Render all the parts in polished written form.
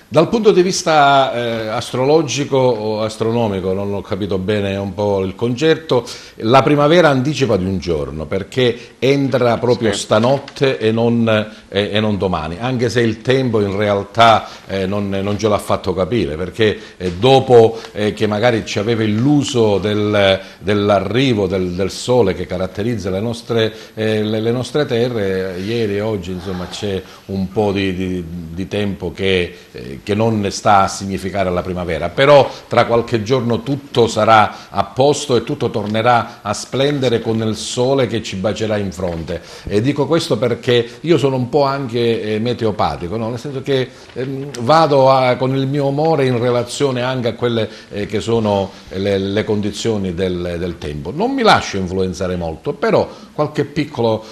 Dal punto di vista astrologico o astronomico, non ho capito bene un po' il concetto, la primavera anticipa di un giorno perché entra proprio stanotte e non domani, anche se il tempo in realtà non ce l'ha fatto capire, perché dopo che magari ci aveva illuso dell'arrivo del sole che caratterizza le nostre terre, ieri e oggi insomma c'è un po' di tempo che non sta a significare la primavera, però tra qualche giorno tutto sarà a posto e tutto tornerà a splendere con il sole che ci bacerà in fronte. E dico questo perché io sono un po' anche meteopatico, no? Nel senso che vado con il mio umore in relazione anche a quelle che sono le condizioni del tempo. Non mi lascio influenzare molto, però qualche piccolo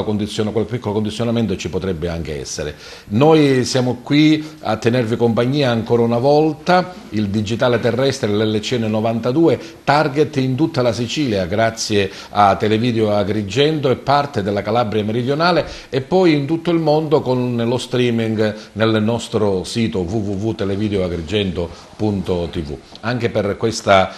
condizionamento ci potrebbe anche essere. Noi siamo qui a tenervi compagnia ancora una volta, il digitale terrestre, l'LCN 92, target in tutta la Sicilia grazie a Televideo Agrigento e parte della Calabria meridionale e poi in tutto il mondo con lo streaming nel nostro sito www.televideoagrigento.tv. Anche per questa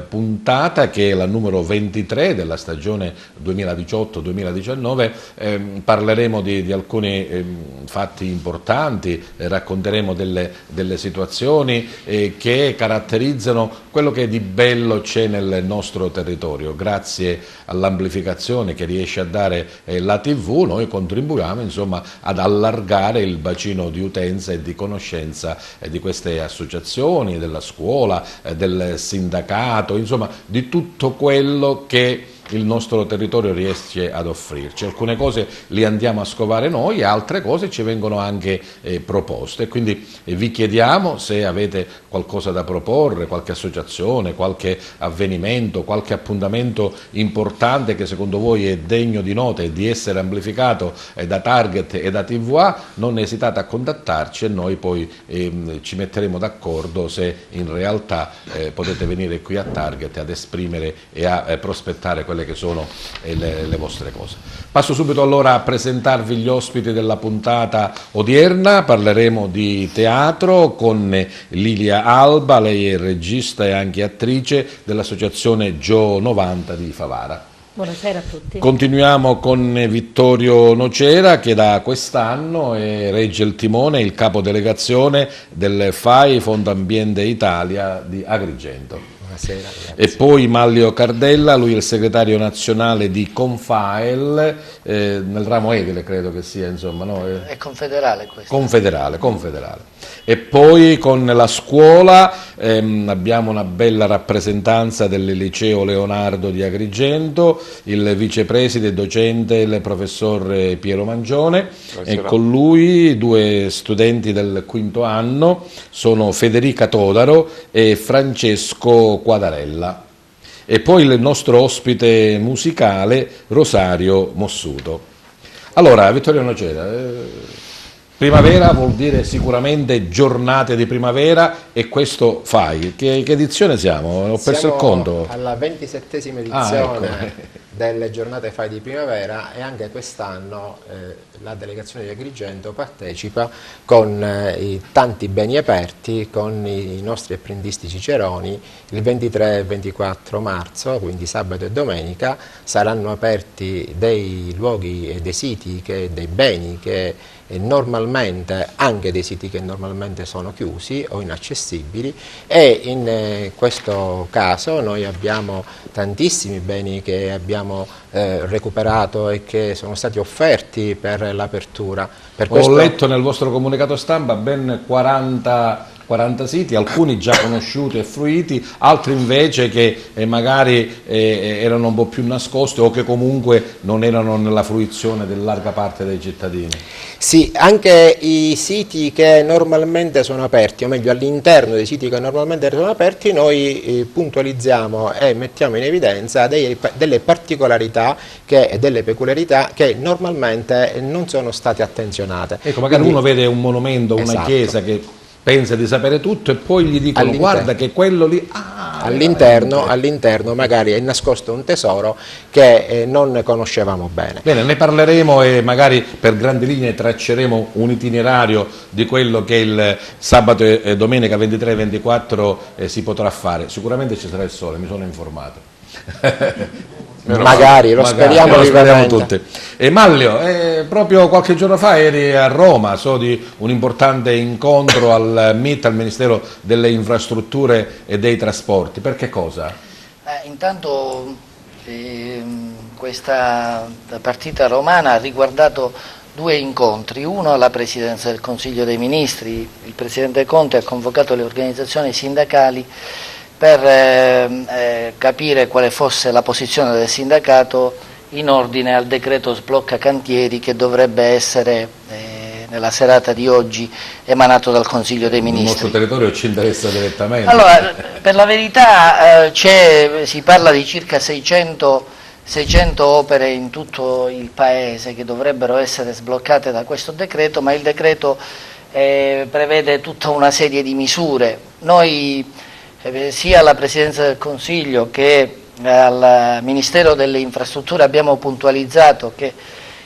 puntata, che è la numero 23 della stagione 2018-2019, parleremo di alcuni fatti importanti, racconteremo delle situazioni che caratterizzano quello che di bello c'è nel nostro territorio. Grazie all'amplificazione che riesce a dare la TV, noi contribuiamo insomma ad allargare il bacino di utenza e di conoscenza di queste associazioni, della scuola, del sindacato, insomma di tutto quello che il nostro territorio riesce ad offrirci. Alcune cose li andiamo a scovare noi, altre cose ci vengono anche proposte, quindi vi chiediamo se avete qualcosa da proporre, qualche associazione, qualche avvenimento, qualche appuntamento importante che secondo voi è degno di nota e di essere amplificato da Target e da TVA, non esitate a contattarci e noi poi ci metteremo d'accordo se in realtà potete venire qui a Target ad esprimere e a prospettare quelle che sono le vostre cose. Passo subito allora a presentarvi gli ospiti della puntata odierna. Parleremo di teatro con Lilia Alba, lei è regista e anche attrice dell'associazione Gio 90 di Favara. Buonasera a tutti. Continuiamo con Vittorio Nocera, che da quest'anno regge il timone, il capodelegazione del FAI Fondo Ambiente Italia di Agrigento. Buonasera, e poi Manlio Cardella, lui è il segretario nazionale di Confael, nel ramo edile credo che sia, insomma, no? È confederale questo. Confederale. E poi con la scuola abbiamo una bella rappresentanza del liceo Leonardo di Agrigento, il vicepreside e docente il professor Piero Mangione. Buonasera. E con lui due studenti del quinto anno, sono Federica Todaro e Francesco Quadarella. E poi il nostro ospite musicale Rosario Mossuto. Allora, Vittorio Nocera, primavera vuol dire sicuramente giornate di primavera, e questo fai. Che edizione siamo? Ho perso il conto. Alla 27esima edizione delle giornate fai di primavera, e anche quest'anno la delegazione di Agrigento partecipa con i tanti beni aperti, con i nostri apprendisti ciceroni. Il 23 e 24 marzo, quindi sabato e domenica, saranno aperti dei luoghi e dei siti, dei beni che normalmente, anche dei siti che normalmente sono chiusi o inaccessibili, e in questo caso noi abbiamo tantissimi beni che abbiamo recuperato e che sono stati offerti per l'apertura. Ho letto nel vostro comunicato stampa ben 40 siti, alcuni già conosciuti e fruiti, altri invece che magari erano un po' più nascosti o che comunque non erano nella fruizione della larga parte dei cittadini. Sì, anche i siti che normalmente sono aperti, o meglio all'interno dei siti che normalmente sono aperti, noi puntualizziamo e mettiamo in evidenza delle particolarità e delle peculiarità che normalmente non sono state attenzionate. Ecco, magari uno vede un monumento, una chiesa che pensa di sapere tutto e poi gli dicono guarda che quello lì, all'interno magari è nascosto un tesoro che non conoscevamo bene. Bene, ne parleremo e magari per grandi linee tracceremo un itinerario di quello che il sabato e domenica 23 e 24 si potrà fare. Sicuramente ci sarà il sole, mi sono informato. Magari, lo speriamo tutti. E Manlio, proprio qualche giorno fa eri a Roma, so di un importante incontro al MIT, al Ministero delle Infrastrutture e dei Trasporti. Per che cosa? Intanto questa partita romana ha riguardato due incontri, uno alla Presidenza del Consiglio dei Ministri. Il Presidente Conte ha convocato le organizzazioni sindacali per capire quale fosse la posizione del sindacato in ordine al decreto sblocca cantieri che dovrebbe essere nella serata di oggi emanato dal Consiglio dei Ministri. Il nostro territorio ci interessa direttamente. Allora, per la verità si parla di circa 600 opere in tutto il Paese che dovrebbero essere sbloccate da questo decreto, ma il decreto prevede tutta una serie di misure. Noi sia alla Presidenza del Consiglio che al Ministero delle Infrastrutture abbiamo puntualizzato che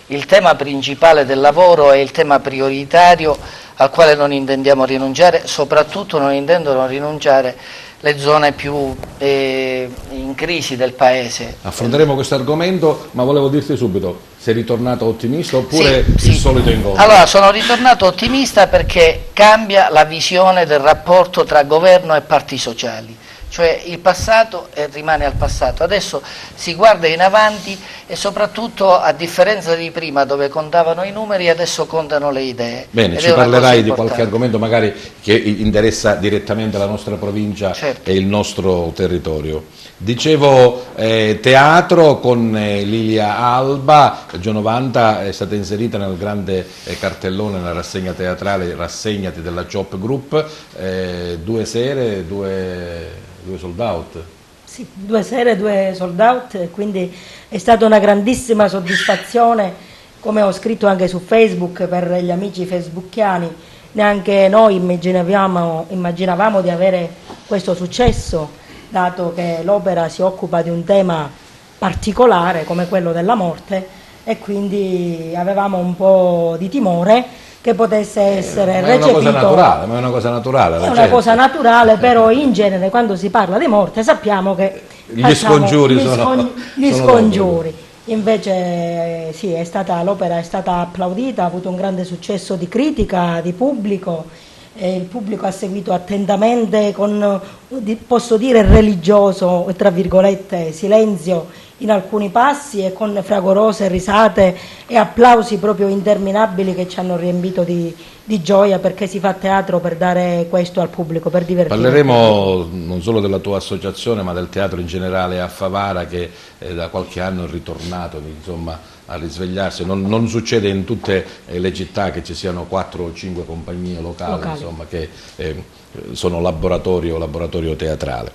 il tema principale del lavoro è il tema prioritario al quale non intendiamo rinunciare, soprattutto non intendono rinunciare le zone più in crisi del Paese. Affronteremo questo argomento, ma volevo dirti subito, sei ritornato ottimista oppure il solito incontro? Allora, sono ritornato ottimista perché cambia la visione del rapporto tra governo e parti sociali. Cioè il passato rimane al passato, adesso si guarda in avanti e soprattutto a differenza di prima dove contavano i numeri adesso contano le idee. Bene, ci parlerai di qualche argomento magari che interessa direttamente la nostra provincia e il nostro territorio. Dicevo teatro con Lilia Alba, Gionovanta è stata inserita nel grande cartellone, nella rassegna teatrale Rassegnati della Job Group, 2 sere, due sold out. Sì, 2 sere, 2 sold out, quindi è stata una grandissima soddisfazione, come ho scritto anche su Facebook per gli amici facebookiani, neanche noi immaginavamo di avere questo successo, dato che l'opera si occupa di un tema particolare come quello della morte e quindi avevamo un po' di timore che potesse essere recepito. Ma è una cosa naturale. È una cosa naturale, però in genere quando si parla di morte sappiamo che gli scongiuri sono scongiuri. Invece sì, l'opera è stata applaudita, ha avuto un grande successo di critica, di pubblico. Il pubblico ha seguito attentamente con, posso dire, religioso, tra virgolette, silenzio in alcuni passi e con fragorose risate e applausi proprio interminabili che ci hanno riempito di gioia, perché si fa teatro per dare questo al pubblico, per divertirsi. Parleremo non solo della tua associazione ma del teatro in generale a Favara che da qualche anno è ritornato, insomma, a risvegliarsi. Non succede in tutte le città che ci siano 4 o 5 compagnie locali. Insomma, che sono laboratorio teatrale.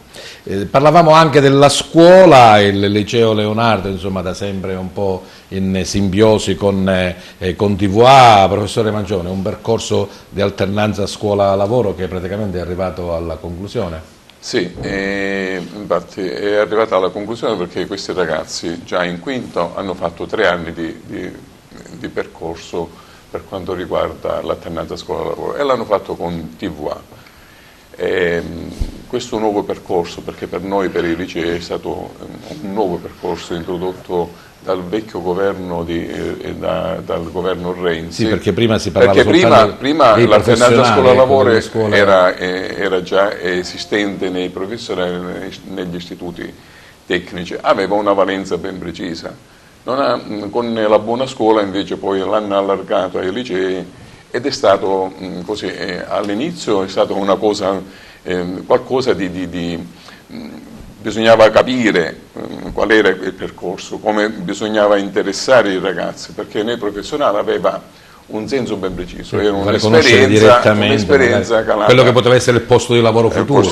Parlavamo anche della scuola, il liceo Leonardo, insomma, da sempre un po' in simbiosi con TVA. Professore Mangione, un percorso di alternanza scuola-lavoro che praticamente è arrivato alla conclusione. Sì, infatti è arrivata alla conclusione perché questi ragazzi già in quinto hanno fatto 3 anni di percorso per quanto riguarda l'alternanza scuola-lavoro e l'hanno fatto con TVA. Questo nuovo percorso, perché per noi, per i licei, è stato un nuovo percorso introdotto dal vecchio governo dal governo Renzi. Sì, perché prima si parlava prima l'alternanza scuola-lavoro era già esistente nei professionali, negli istituti tecnici, aveva una valenza ben precisa. Con la buona scuola invece poi l'hanno allargato ai licei ed è stato così, all'inizio è stata una cosa, qualcosa bisognava capire qual era il percorso, come bisognava interessare i ragazzi, perché nei professionali aveva un senso ben preciso, era un'esperienza calata. Quello che poteva essere il posto di lavoro futuro.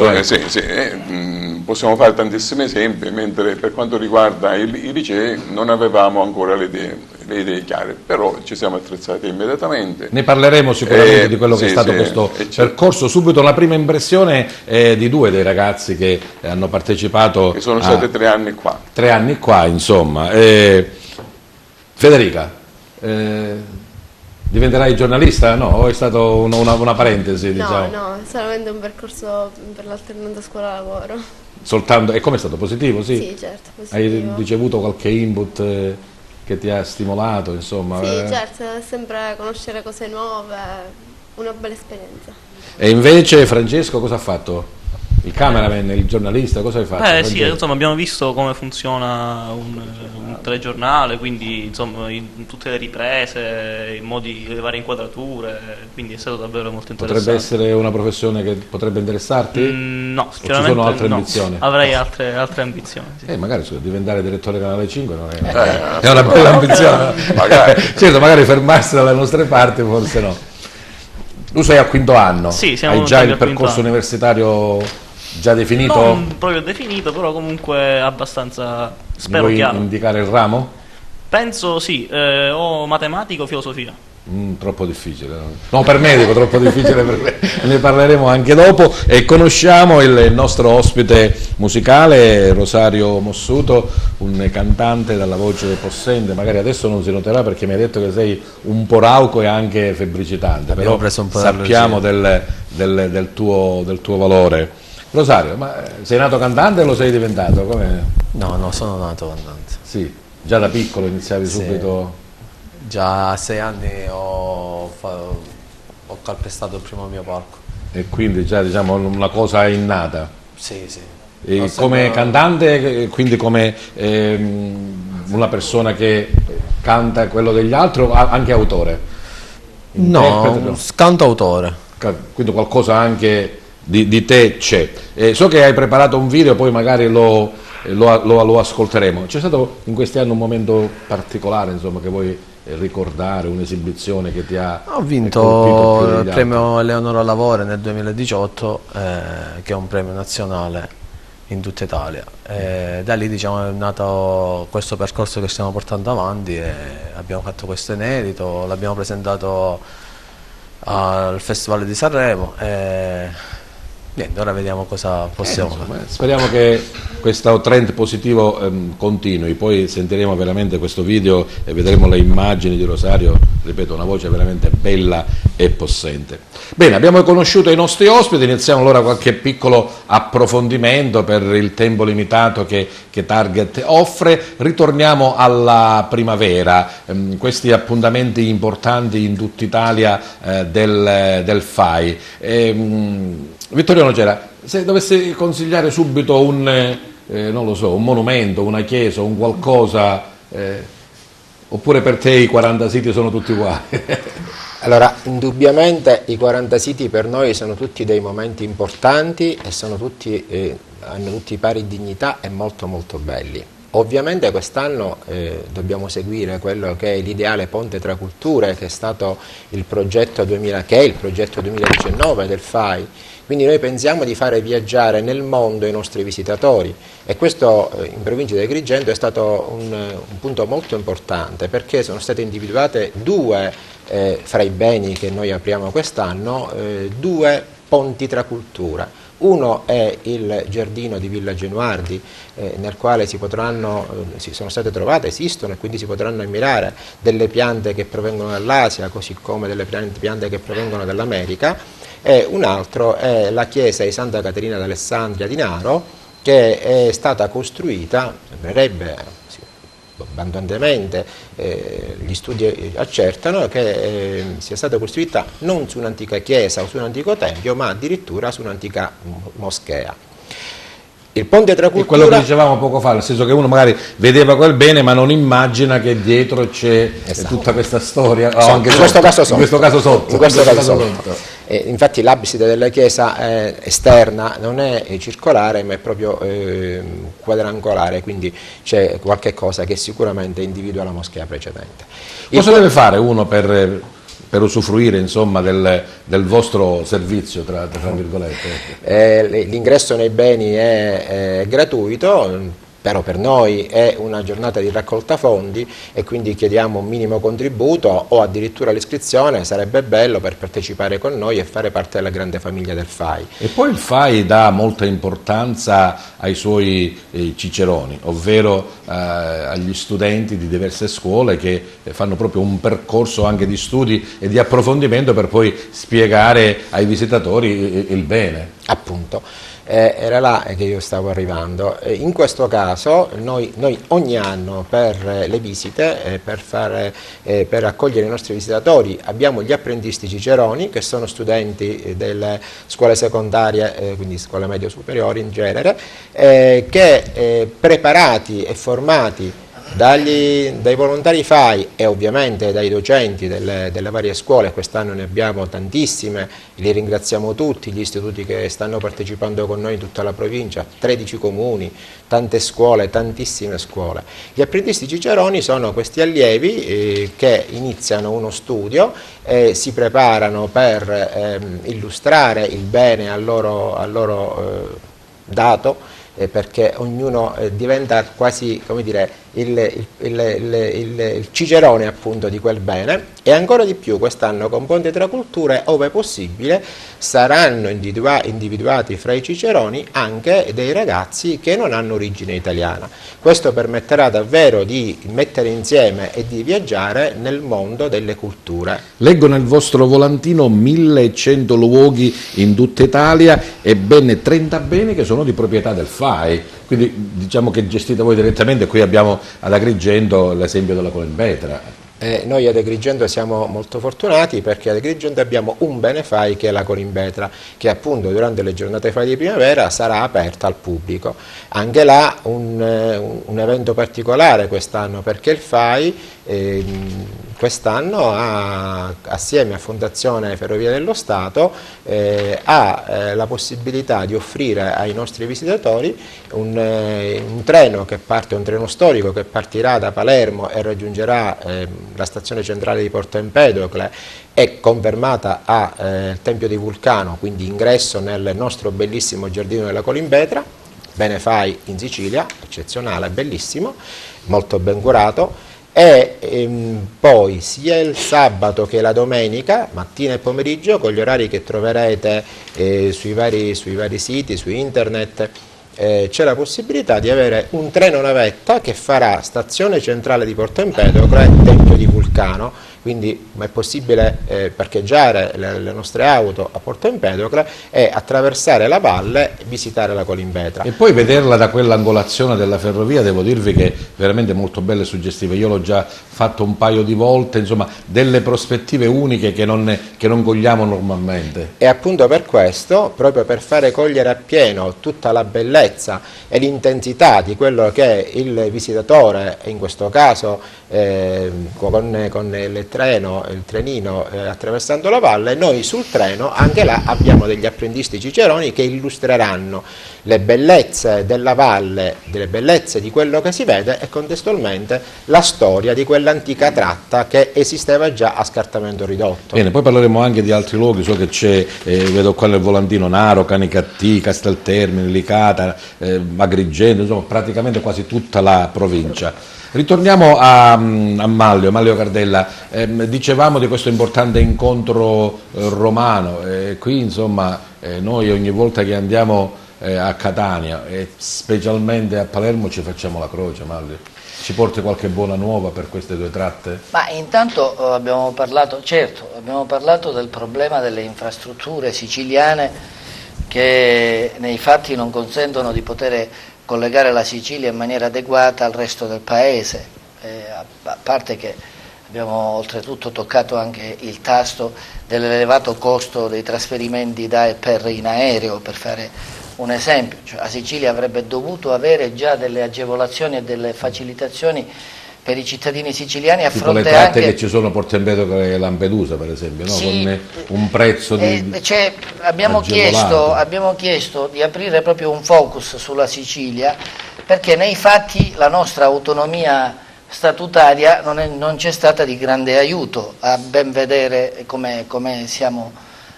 Possiamo fare tantissimi esempi, mentre per quanto riguarda i licei non avevamo ancora le idee. le idee chiare, però ci siamo attrezzati immediatamente. Ne parleremo sicuramente di quello che è stato questo percorso. Subito la prima impressione di due dei ragazzi che hanno partecipato. Che sono stati 3 anni qua. 3 anni qua, insomma. Federica, diventerai giornalista? No? O è stato una parentesi? Diciamo? No, solamente un percorso per l'alternanza scuola-lavoro. Soltanto, e come è stato? Positivo? Sì, certo, positivo. Hai ricevuto qualche input che ti ha stimolato, insomma? Sì, certo, sempre conoscere cose nuove, una bella esperienza. E invece Francesco cosa ha fatto? Il cameraman, il giornalista, cosa hai fatto? Sì, insomma abbiamo visto come funziona un telegiornale, quindi insomma in tutte le riprese, i modi, le varie inquadrature, quindi è stato davvero molto interessante. Potrebbe essere una professione che potrebbe interessarti? No, sicuramente ci sono altre no. ambizioni? Avrei altre ambizioni. Sì. Magari diventare direttore Canale 5 non è una bella ambizione. Magari. Certo, magari fermarsi dalle nostre parti forse no. Tu sei al 5º anno, sì, siamo hai già il percorso universitario già definito? Non proprio definito, però comunque abbastanza, spero, vuoi chiaro. Indicare il ramo? Penso sì, o matematica o filosofia. Troppo difficile, no, per me dico troppo difficile, per me. Ne parleremo anche dopo. E conosciamo il nostro ospite musicale, Rosario Mossuto, un cantante dalla voce possente. Magari adesso non si noterà perché mi hai detto che sei un po' rauco e anche febbricitante, però sappiamo del tuo valore. Rosario, ma sei nato cantante o lo sei diventato? Come? No, sono nato cantante. Sì, già da piccolo iniziavi subito? Già a 6 anni ho calpestato il primo mio palco. E quindi già diciamo una cosa innata? Sì. E come cantante, quindi come una persona che canta quello degli altri o anche autore? No, cantautore. Quindi qualcosa anche di te c'è. So che hai preparato un video, poi magari lo ascolteremo. C'è stato in questi anni un momento particolare, insomma, che vuoi ricordare, un'esibizione che ti ha Ho vinto il premio Eleonora Lavore nel 2018, che è un premio nazionale in tutta Italia. Da lì diciamo è nato questo percorso che stiamo portando avanti e abbiamo fatto questo inedito, l'abbiamo presentato al Festival di Sanremo e niente, ora vediamo cosa possiamo fare. Speriamo che questo trend positivo continui, poi sentiremo veramente questo video e vedremo le immagini di Rosario, ripeto, una voce veramente bella e possente. Bene, abbiamo conosciuto i nostri ospiti, iniziamo allora qualche piccolo approfondimento per il tempo limitato che Target offre. Ritorniamo alla primavera, questi appuntamenti importanti in tutta Italia del FAI. Vittorio Nocera, se dovessi consigliare subito non lo so, un monumento, una chiesa, un qualcosa, oppure per te i 40 siti sono tutti uguali? Allora, indubbiamente i 40 siti per noi sono tutti dei momenti importanti e sono hanno tutti pari dignità e molto molto belli. Ovviamente quest'anno dobbiamo seguire quello che è l'ideale Ponte tra Culture, che è stato il progetto 2019 del FAI. Quindi noi pensiamo di fare viaggiare nel mondo i nostri visitatori e questo in provincia di Agrigento è stato un punto molto importante, perché sono state individuate fra i beni che noi apriamo quest'anno, 2 ponti tra cultura. Uno è il giardino di Villa Genuardi, nel quale sono state trovate, esistono, e quindi si potranno ammirare delle piante che provengono dall'Asia, così come delle piante che provengono dall'America. E un altro è la chiesa di Santa Caterina d'Alessandria di Naro, che è stata costruita, sembrerebbe abbondantemente, gli studi accertano che sia stata costruita non su un'antica chiesa o su un antico tempio, ma addirittura su un'antica moschea. Il ponte tra cultura... È quello che dicevamo poco fa, nel senso che uno magari vedeva quel bene ma non immagina che dietro c'è tutta questa storia, in questo caso sotto. Infatti l'abside della chiesa esterna non è circolare ma è proprio quadrangolare, quindi c'è qualche cosa che sicuramente individua la moschea precedente. Cosa deve fare uno per usufruire insomma del vostro servizio tra virgolette? L'ingresso nei beni è gratuito, però per noi è una giornata di raccolta fondi e quindi chiediamo un minimo contributo o addirittura l'iscrizione, sarebbe bello per partecipare con noi e fare parte della grande famiglia del FAI. E poi il FAI dà molta importanza ai suoi ciceroni, ovvero agli studenti di diverse scuole che fanno proprio un percorso anche di studi e di approfondimento per poi spiegare ai visitatori il bene. Appunto. Era là che io stavo arrivando. In questo caso noi ogni anno per le visite, per accogliere i nostri visitatori, abbiamo gli apprendisti ciceroni che sono studenti delle scuole secondarie, quindi scuole medie superiori in genere, che preparati e formati dai volontari FAI e ovviamente dai docenti delle varie scuole, quest'anno ne abbiamo tantissime, li ringraziamo tutti, gli istituti che stanno partecipando con noi in tutta la provincia, 13 comuni, tante scuole, tantissime scuole. Gli apprendisti ciceroni sono questi allievi che iniziano uno studio e si preparano per illustrare il bene al loro dato, perché ognuno diventa quasi, come dire, il cicerone appunto di quel bene, e ancora di più quest'anno con Ponte tra Culture, ove possibile, saranno individuati fra i ciceroni anche dei ragazzi che non hanno origine italiana. Questo permetterà davvero di mettere insieme e di viaggiare nel mondo delle culture. Leggo nel vostro volantino 1100 luoghi in tutta Italia e ben 30 beni che sono di proprietà del FAI, quindi diciamo che gestite voi direttamente. Qui abbiamo ad Agrigento l'esempio della Colimbetra. Noi ad Agrigento siamo molto fortunati perché ad Agrigento abbiamo un bene FAI che è la Colimbetra, che appunto durante le giornate FAI di primavera sarà aperta al pubblico. Anche là un evento particolare quest'anno, perché il FAI quest'anno assieme a Fondazione Ferrovie dello Stato ha la possibilità di offrire ai nostri visitatori un treno che parte, un treno storico che partirà da Palermo e raggiungerà la stazione centrale di Porto Empedocle e confermata al Tempio di Vulcano, quindi ingresso nel nostro bellissimo giardino della Colimbetra, bene FAI in Sicilia, eccezionale, bellissimo, molto ben curato. E poi sia il sabato che la domenica, mattina e pomeriggio, con gli orari che troverete sui vari siti, su internet, c'è la possibilità di avere un treno navetta che farà stazione centrale di Porto Empedocle e Tempio di Vulcano, quindi è possibile parcheggiare le nostre auto a Porto Empedocle e attraversare la valle e visitare la Colimbetra. E poi vederla da quell'angolazione della ferrovia, devo dirvi che è veramente molto bella e suggestiva. Io l'ho già fatto un paio di volte, insomma, delle prospettive uniche che non cogliamo normalmente. E appunto per questo, proprio per fare cogliere appieno tutta la bellezza e l'intensità di quello che il visitatore, in questo caso con il trenino attraversando la valle, noi sul treno anche là abbiamo degli apprendisti ciceroni che illustreranno le bellezze della valle, delle bellezze di quello che si vede e contestualmente la storia di quell'antica tratta che esisteva già a scartamento ridotto. Bene, poi parleremo anche di altri luoghi, so che c'è, vedo qua nel volantino, Naro, Canicattì, Casteltermine, Licata, Agrigento, insomma praticamente quasi tutta la provincia. Ritorniamo a Manlio Cardella, dicevamo di questo importante incontro romano, qui insomma noi ogni volta che andiamo a Catania e specialmente a Palermo ci facciamo la croce. Manlio, ci porti qualche buona nuova per queste due tratte? Ma intanto abbiamo parlato del problema delle infrastrutture siciliane che nei fatti non consentono di poter collegare la Sicilia in maniera adeguata al resto del paese, a parte che abbiamo oltretutto toccato anche il tasto dell'elevato costo dei trasferimenti da e per in aereo, per fare un esempio. Cioè, la Sicilia avrebbe dovuto avere già delle agevolazioni e delle facilitazioni per i cittadini siciliani a fronte le tratte anche che ci sono Porto Empedocle e Lampedusa per esempio, no? Sì, con un prezzo di abbiamo chiesto di aprire proprio un focus sulla Sicilia, perché nei fatti la nostra autonomia statutaria non c'è stata di grande aiuto, a ben vedere come siamo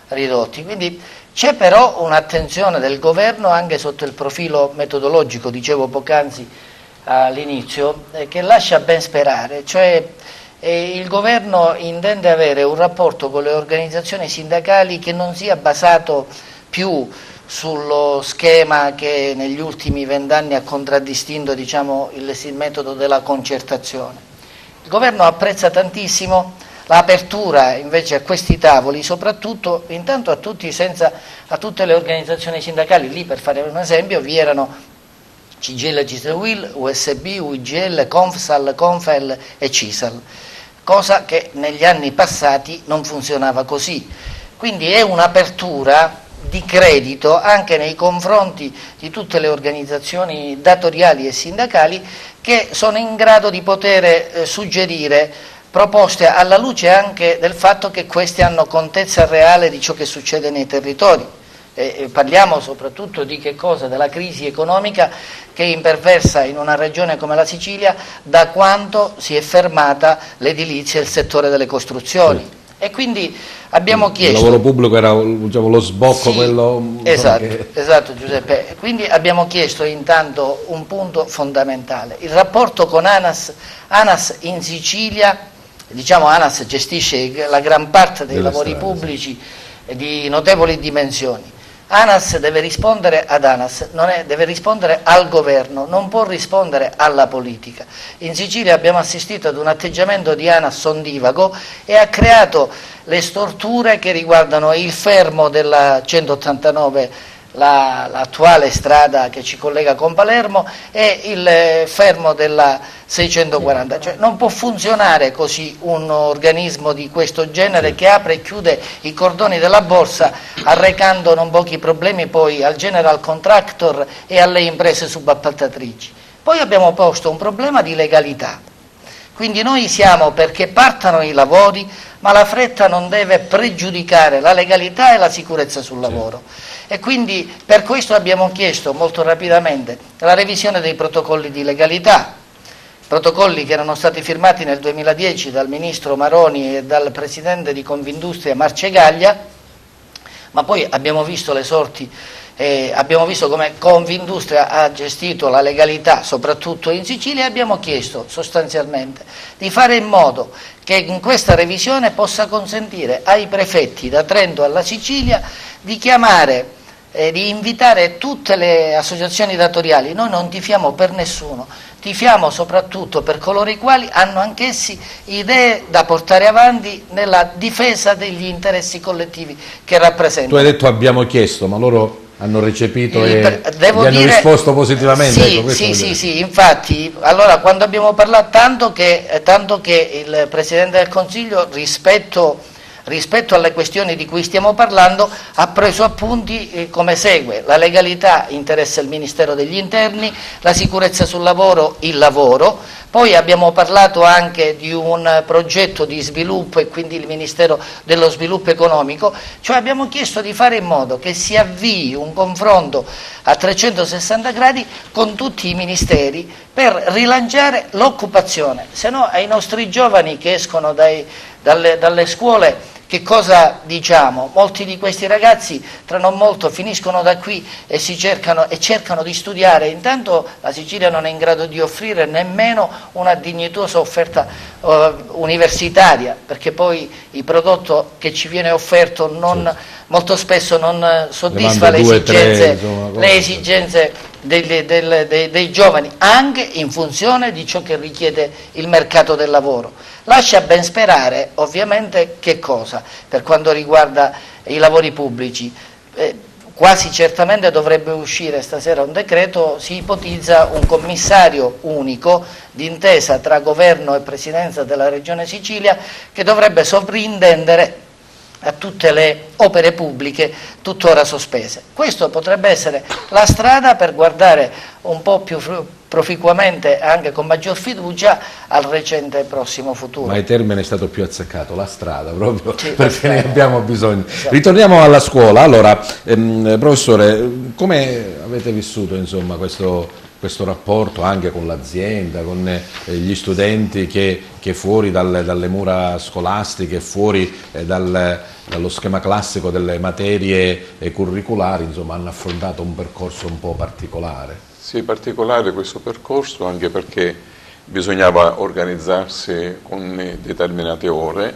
ridotti. Quindi c'è però un'attenzione del governo anche sotto il profilo metodologico, dicevo poc'anzi all'inizio, che lascia ben sperare, cioè il governo intende avere un rapporto con le organizzazioni sindacali che non sia basato più sullo schema che negli ultimi 20 anni ha contraddistinto, diciamo, il metodo della concertazione. Il governo apprezza tantissimo l'apertura invece a questi tavoli, soprattutto intanto a tutte le organizzazioni sindacali. Lì, per fare un esempio, vi erano CGIL, CISL, UIL, USB, UIGL, Confsal, Confel e CISL, cosa che negli anni passati non funzionava così. Quindi è un'apertura di credito anche nei confronti di tutte le organizzazioni datoriali e sindacali che sono in grado di poter suggerire proposte alla luce anche del fatto che queste hanno contezza reale di ciò che succede nei territori. Parliamo soprattutto di che cosa? Della crisi economica che imperversa in una regione come la Sicilia da quando si è fermata l'edilizia e il settore delle costruzioni. Sì. E quindi abbiamo chiesto... Il lavoro pubblico era, diciamo, lo sbocco, sì, quello... Esatto Giuseppe. Quindi abbiamo chiesto intanto un punto fondamentale, il rapporto con ANAS. ANAS in Sicilia, diciamo, ANAS gestisce la gran parte dei lavori pubblici di notevoli dimensioni. ANAS deve rispondere ad ANAS, deve rispondere al governo, non può rispondere alla politica. In Sicilia abbiamo assistito ad un atteggiamento di ANAS ondivago e ha creato le storture che riguardano il fermo della 189, l'attuale strada che ci collega con Palermo, e il fermo della 640. Cioè, non può funzionare così un organismo di questo genere che apre e chiude i cordoni della borsa, arrecando non pochi problemi poi al general contractor e alle imprese subappaltatrici. Poi abbiamo posto un problema di legalità. Quindi noi siamo perché partano i lavori, ma la fretta non deve pregiudicare la legalità e la sicurezza sul lavoro. E quindi per questo abbiamo chiesto molto rapidamente la revisione dei protocolli di legalità, protocolli che erano stati firmati nel 2010 dal ministro Maroni e dal presidente di Confindustria Marcegaglia, ma poi abbiamo visto le sorti. Abbiamo visto come Confindustria ha gestito la legalità soprattutto in Sicilia, e abbiamo chiesto sostanzialmente di fare in modo che in questa revisione possa consentire ai prefetti da Trento alla Sicilia di chiamare di invitare tutte le associazioni datoriali. Noi non tifiamo per nessuno, tifiamo soprattutto per coloro i quali hanno anch'essi idee da portare avanti nella difesa degli interessi collettivi che rappresentano. Tu hai detto abbiamo chiesto, ma loro hanno recepito e gli hanno risposto positivamente? Sì, infatti, allora quando abbiamo parlato, tanto che il Presidente del Consiglio rispetto alle questioni di cui stiamo parlando ha preso appunti come segue: la legalità interessa il Ministero degli Interni, la sicurezza sul lavoro il lavoro. Poi abbiamo parlato anche di un progetto di sviluppo e quindi il Ministero dello Sviluppo Economico, cioè abbiamo chiesto di fare in modo che si avvii un confronto a 360 gradi con tutti i ministeri per rilanciare l'occupazione, se no ai nostri giovani che escono dalle scuole che cosa diciamo? Molti di questi ragazzi tra non molto finiscono da qui e cercano di studiare. Intanto la Sicilia non è in grado di offrire nemmeno una dignitosa offerta universitaria, perché poi il prodotto che ci viene offerto molto spesso non soddisfa le esigenze dei giovani, anche in funzione di ciò che richiede il mercato del lavoro. Lascia ben sperare ovviamente che cosa? Per quanto riguarda i lavori pubblici, quasi certamente dovrebbe uscire stasera un decreto, si ipotizza un commissario unico d'intesa tra governo e presidenza della Regione Sicilia che dovrebbe sovrintendere a tutte le opere pubbliche tuttora sospese. Questo potrebbe essere la strada per guardare un po' più proficuamente e anche con maggior fiducia al recente prossimo futuro. Ma il termine è stato più azzeccato, la strada proprio, sì, perché ne abbiamo bisogno. Esatto. Ritorniamo alla scuola. Allora, professore, come avete vissuto insomma questo rapporto anche con l'azienda, con gli studenti che fuori dalle mura scolastiche, fuori dallo schema classico delle materie curriculari, insomma, hanno affrontato un percorso un po' particolare? Sì, particolare questo percorso anche perché bisognava organizzarsi con determinate ore,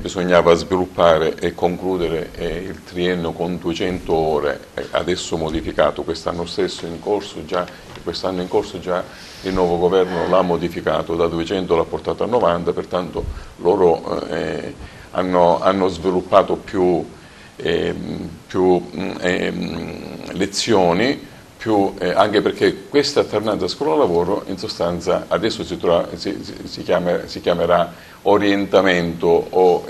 bisognava sviluppare e concludere il triennio con 200 ore, adesso modificato, quest'anno in corso già il nuovo governo l'ha modificato, da 200 l'ha portato a 90, pertanto loro hanno sviluppato più lezioni, anche perché questa alternanza scuola-lavoro in sostanza adesso si chiamerà orientamento o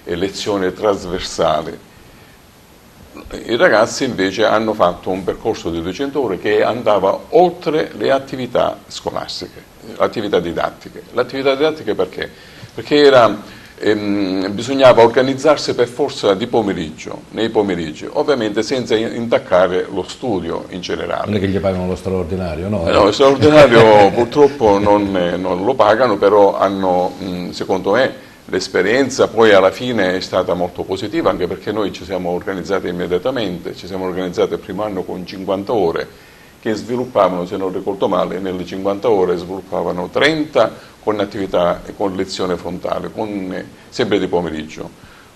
lezione trasversale. I ragazzi invece hanno fatto un percorso di 200 ore che andava oltre le attività scolastiche, attività didattiche. L'attività didattica perché? Perché bisognava organizzarsi per forza di pomeriggio, nei pomeriggi, ovviamente senza intaccare lo studio in generale. Non è che gli pagano lo straordinario, no? No, lo straordinario purtroppo non lo pagano, però hanno, secondo me, l'esperienza poi alla fine è stata molto positiva, anche perché noi ci siamo organizzati immediatamente, ci siamo organizzati il primo anno con 50 ore, che sviluppavano, se non ricordo male, nelle 50 ore sviluppavano 30 con attività e con lezione frontale, sempre di pomeriggio,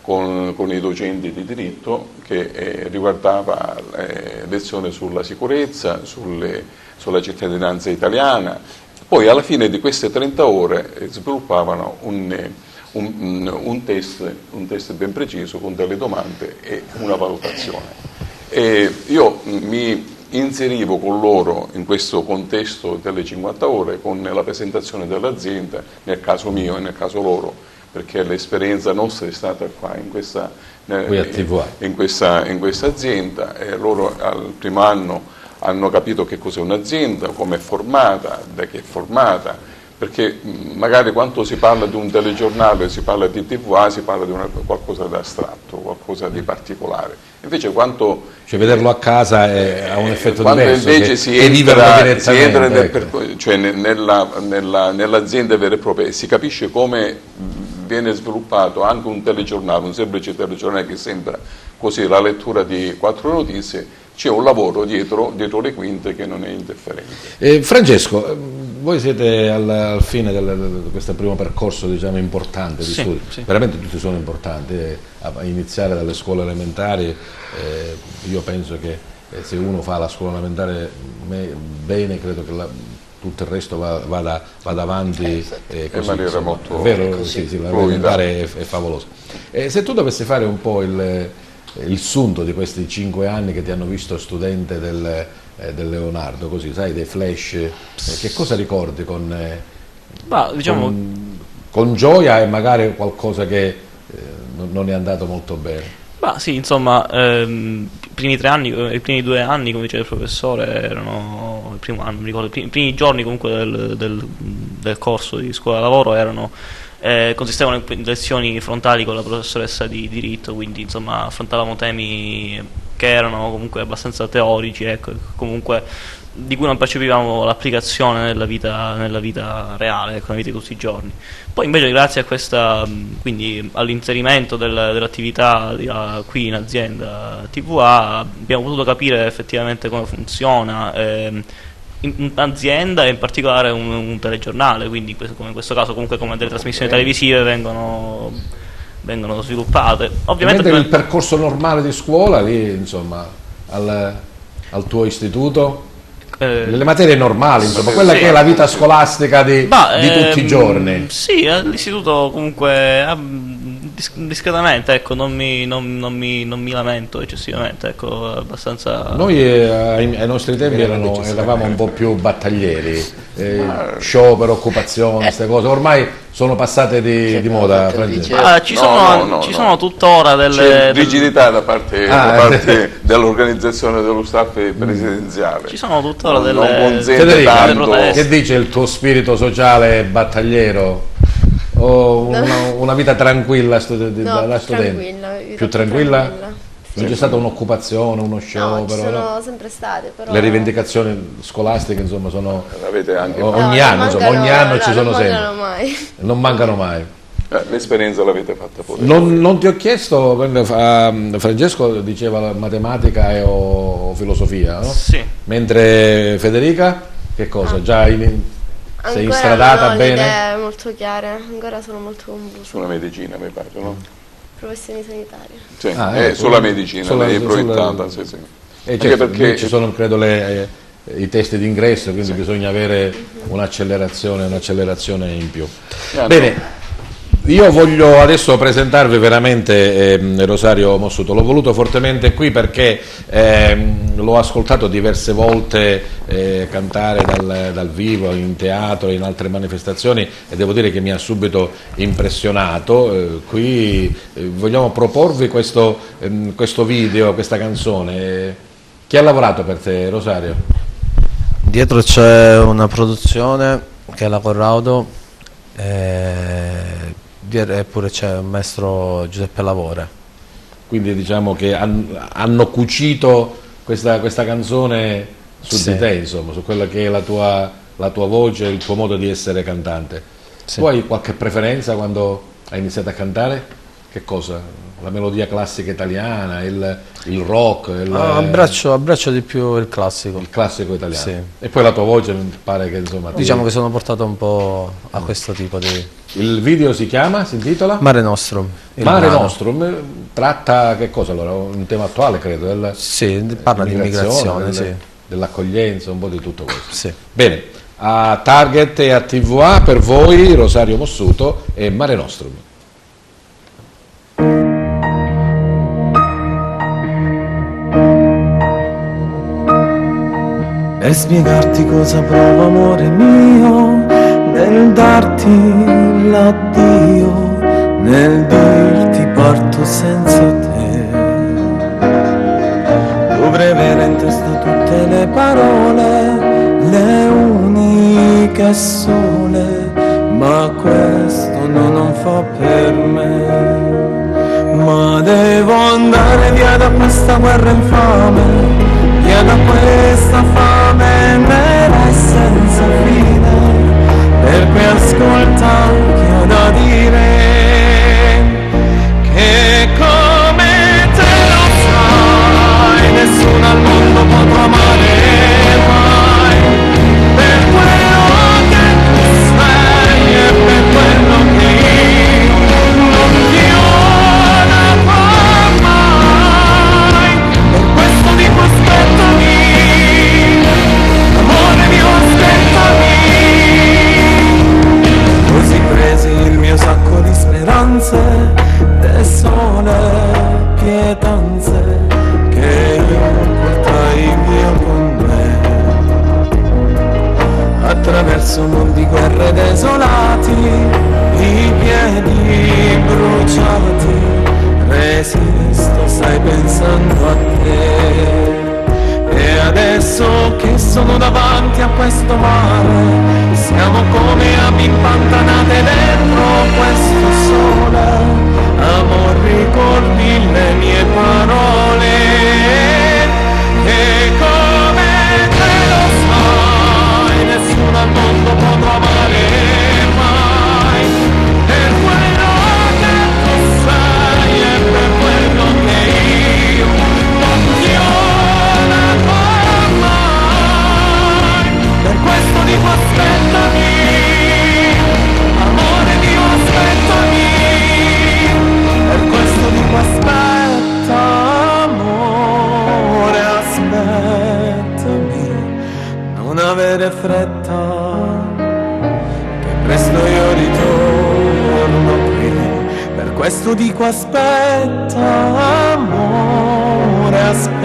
con i docenti di diritto che riguardava lezioni sulla sicurezza, sulla cittadinanza italiana. Poi alla fine di queste 30 ore sviluppavano un test ben preciso con delle domande e una valutazione. E io mi inserivo con loro in questo contesto delle 50 ore con la presentazione dell'azienda, nel caso mio e nel caso loro, perché l'esperienza nostra è stata qua in questa azienda, e loro al primo anno hanno capito che cos'è un'azienda, come è formata, da che è formata, perché magari quando si parla di un telegiornale, si parla di TVA, si parla di qualcosa di astratto, qualcosa di particolare. Invece cioè vederlo a casa ha un effetto diverso, invece si entra nell'azienda vera e propria e si capisce come viene sviluppato anche un telegiornale, un semplice telegiornale che sembra così la lettura di 4 notizie, c'è un lavoro dietro le quinte che non è indifferente. Francesco, voi siete al fine di questo primo percorso, diciamo, importante di studi, veramente tutti sono importanti, a iniziare dalle scuole elementari. Io penso che se uno fa la scuola elementare bene, credo che tutto il resto vada avanti in maniera molto vero, sì, la elementare è favolosa. Se tu dovessi fare un po' il sunto di questi 5 anni che ti hanno visto studente del Leonardo, così, sai, dei flash, che cosa ricordi con gioia e magari qualcosa che non è andato molto bene? Sì, insomma, i primi 2 anni, come diceva il professore, erano il primo anno, mi ricordo, i primi giorni comunque del corso di scuola lavoro consistevano in lezioni frontali con la professoressa di diritto, quindi insomma affrontavamo temi che erano comunque abbastanza teorici, ecco, comunque di cui non percepivamo l'applicazione nella vita reale, ecco, nella vita di tutti i giorni. Poi invece grazie a questa, quindi all'inserimento dell'attività qui in azienda TVA, abbiamo potuto capire effettivamente come funziona un'azienda e in particolare un telegiornale, quindi come in questo caso comunque come delle trasmissioni televisive vengono sviluppate. Ovviamente il percorso normale di scuola lì, insomma, al tuo istituto, le materie normali, insomma, quella che è la vita scolastica di tutti i giorni. Sì, all'istituto comunque discretamente, ecco, non mi lamento eccessivamente, ecco, abbastanza. Noi ai nostri tempi eravamo un po' più battaglieri, sciopero, occupazione, queste cose, ormai sono passate di moda. Ci sono tuttora delle rigidità da parte dell'organizzazione dello staff presidenziale. Ci sono tuttora Federica, che dice il tuo spirito sociale battagliero? O una vita tranquilla da studente? Più tranquilla? Non c'è stata un'occupazione, uno sciopero? No, ci sono sempre state, però. Le rivendicazioni scolastiche, insomma, sono avete anche ogni anno ci sono sempre. Mai. Non mancano mai. L'esperienza l'avete fatta pure. Non ti ho chiesto, Francesco diceva matematica o filosofia, no? Sì. Mentre Federica, che cosa? Già sei instradata non ho bene? idee molto chiare, ancora sono molto confusa. Sulla medicina mi pare, no? Professioni sanitarie. Sì, sulla medicina, lei è proiettata, sì. Certo, perché ci sono, credo, i test d'ingresso, quindi bisogna avere un'accelerazione in più. Bene. Io voglio adesso presentarvi veramente Rosario Mossuto, l'ho voluto fortemente qui perché l'ho ascoltato diverse volte cantare dal vivo, in teatro, in altre manifestazioni e devo dire che mi ha subito impressionato. Qui vogliamo proporvi questo video, questa canzone. Chi ha lavorato per te, Rosario? Dietro c'è una produzione che è la Corrado, eppure c'è un maestro Giuseppe Lavore. Quindi diciamo che hanno cucito questa canzone su di te, insomma, su quella che è la tua voce, il tuo modo di essere cantante. Sì. Tu hai qualche preferenza quando hai iniziato a cantare? Che cosa? La melodia classica italiana, il rock? Abbraccio di più il classico. Il classico italiano. Sì. E poi la tua voce mi pare che insomma... Diciamo che sono portato un po' a questo tipo di... Il video si intitola? Mare Nostrum. Mare Nostrum tratta che cosa allora? Un tema attuale credo? Sì, parla di immigrazione, sì. Dell'accoglienza, un po' di tutto questo. Sì. Bene, a Target e a TVA per voi Rosario Mossuto e Mare Nostrum. Per spiegarti cosa provo, amore mio, nel darti l'addio, nel dirti parto senza te. Dovrei avere in testa tutte le parole, le uniche sole, ma questo non fa per me. Ma devo andare via da questa guerra infame, via da questa fame nera e senza fine, per cui ascolta che ho da dire, che come te lo sai, nessuno al mondo potrà amare mai, per quello che tu sei e per quello che io non ti amerò mai, per questo dico aspettami, amore mio aspettami. Così presi il mio sacco di speranze, sole, pietanze, che io portai via con me. Attraverso mondi, guerre desolati, i piedi bruciati, resisto, stai pensando a te. E adesso che sono davanti a questo mare, siamo come api impantanate dentro questo sole. Amor, ricordi le mie parole, che come te lo sai, nessuno al mondo potrà amare mai, per quello che tu sei e per quello che io non ti amerò mai, per questo dico aspettami, amore mio aspettami, per questo dico aspetta, amore aspettami, non avere fretta, che presto io ritorno qui, per questo dico aspetta, amore aspettami,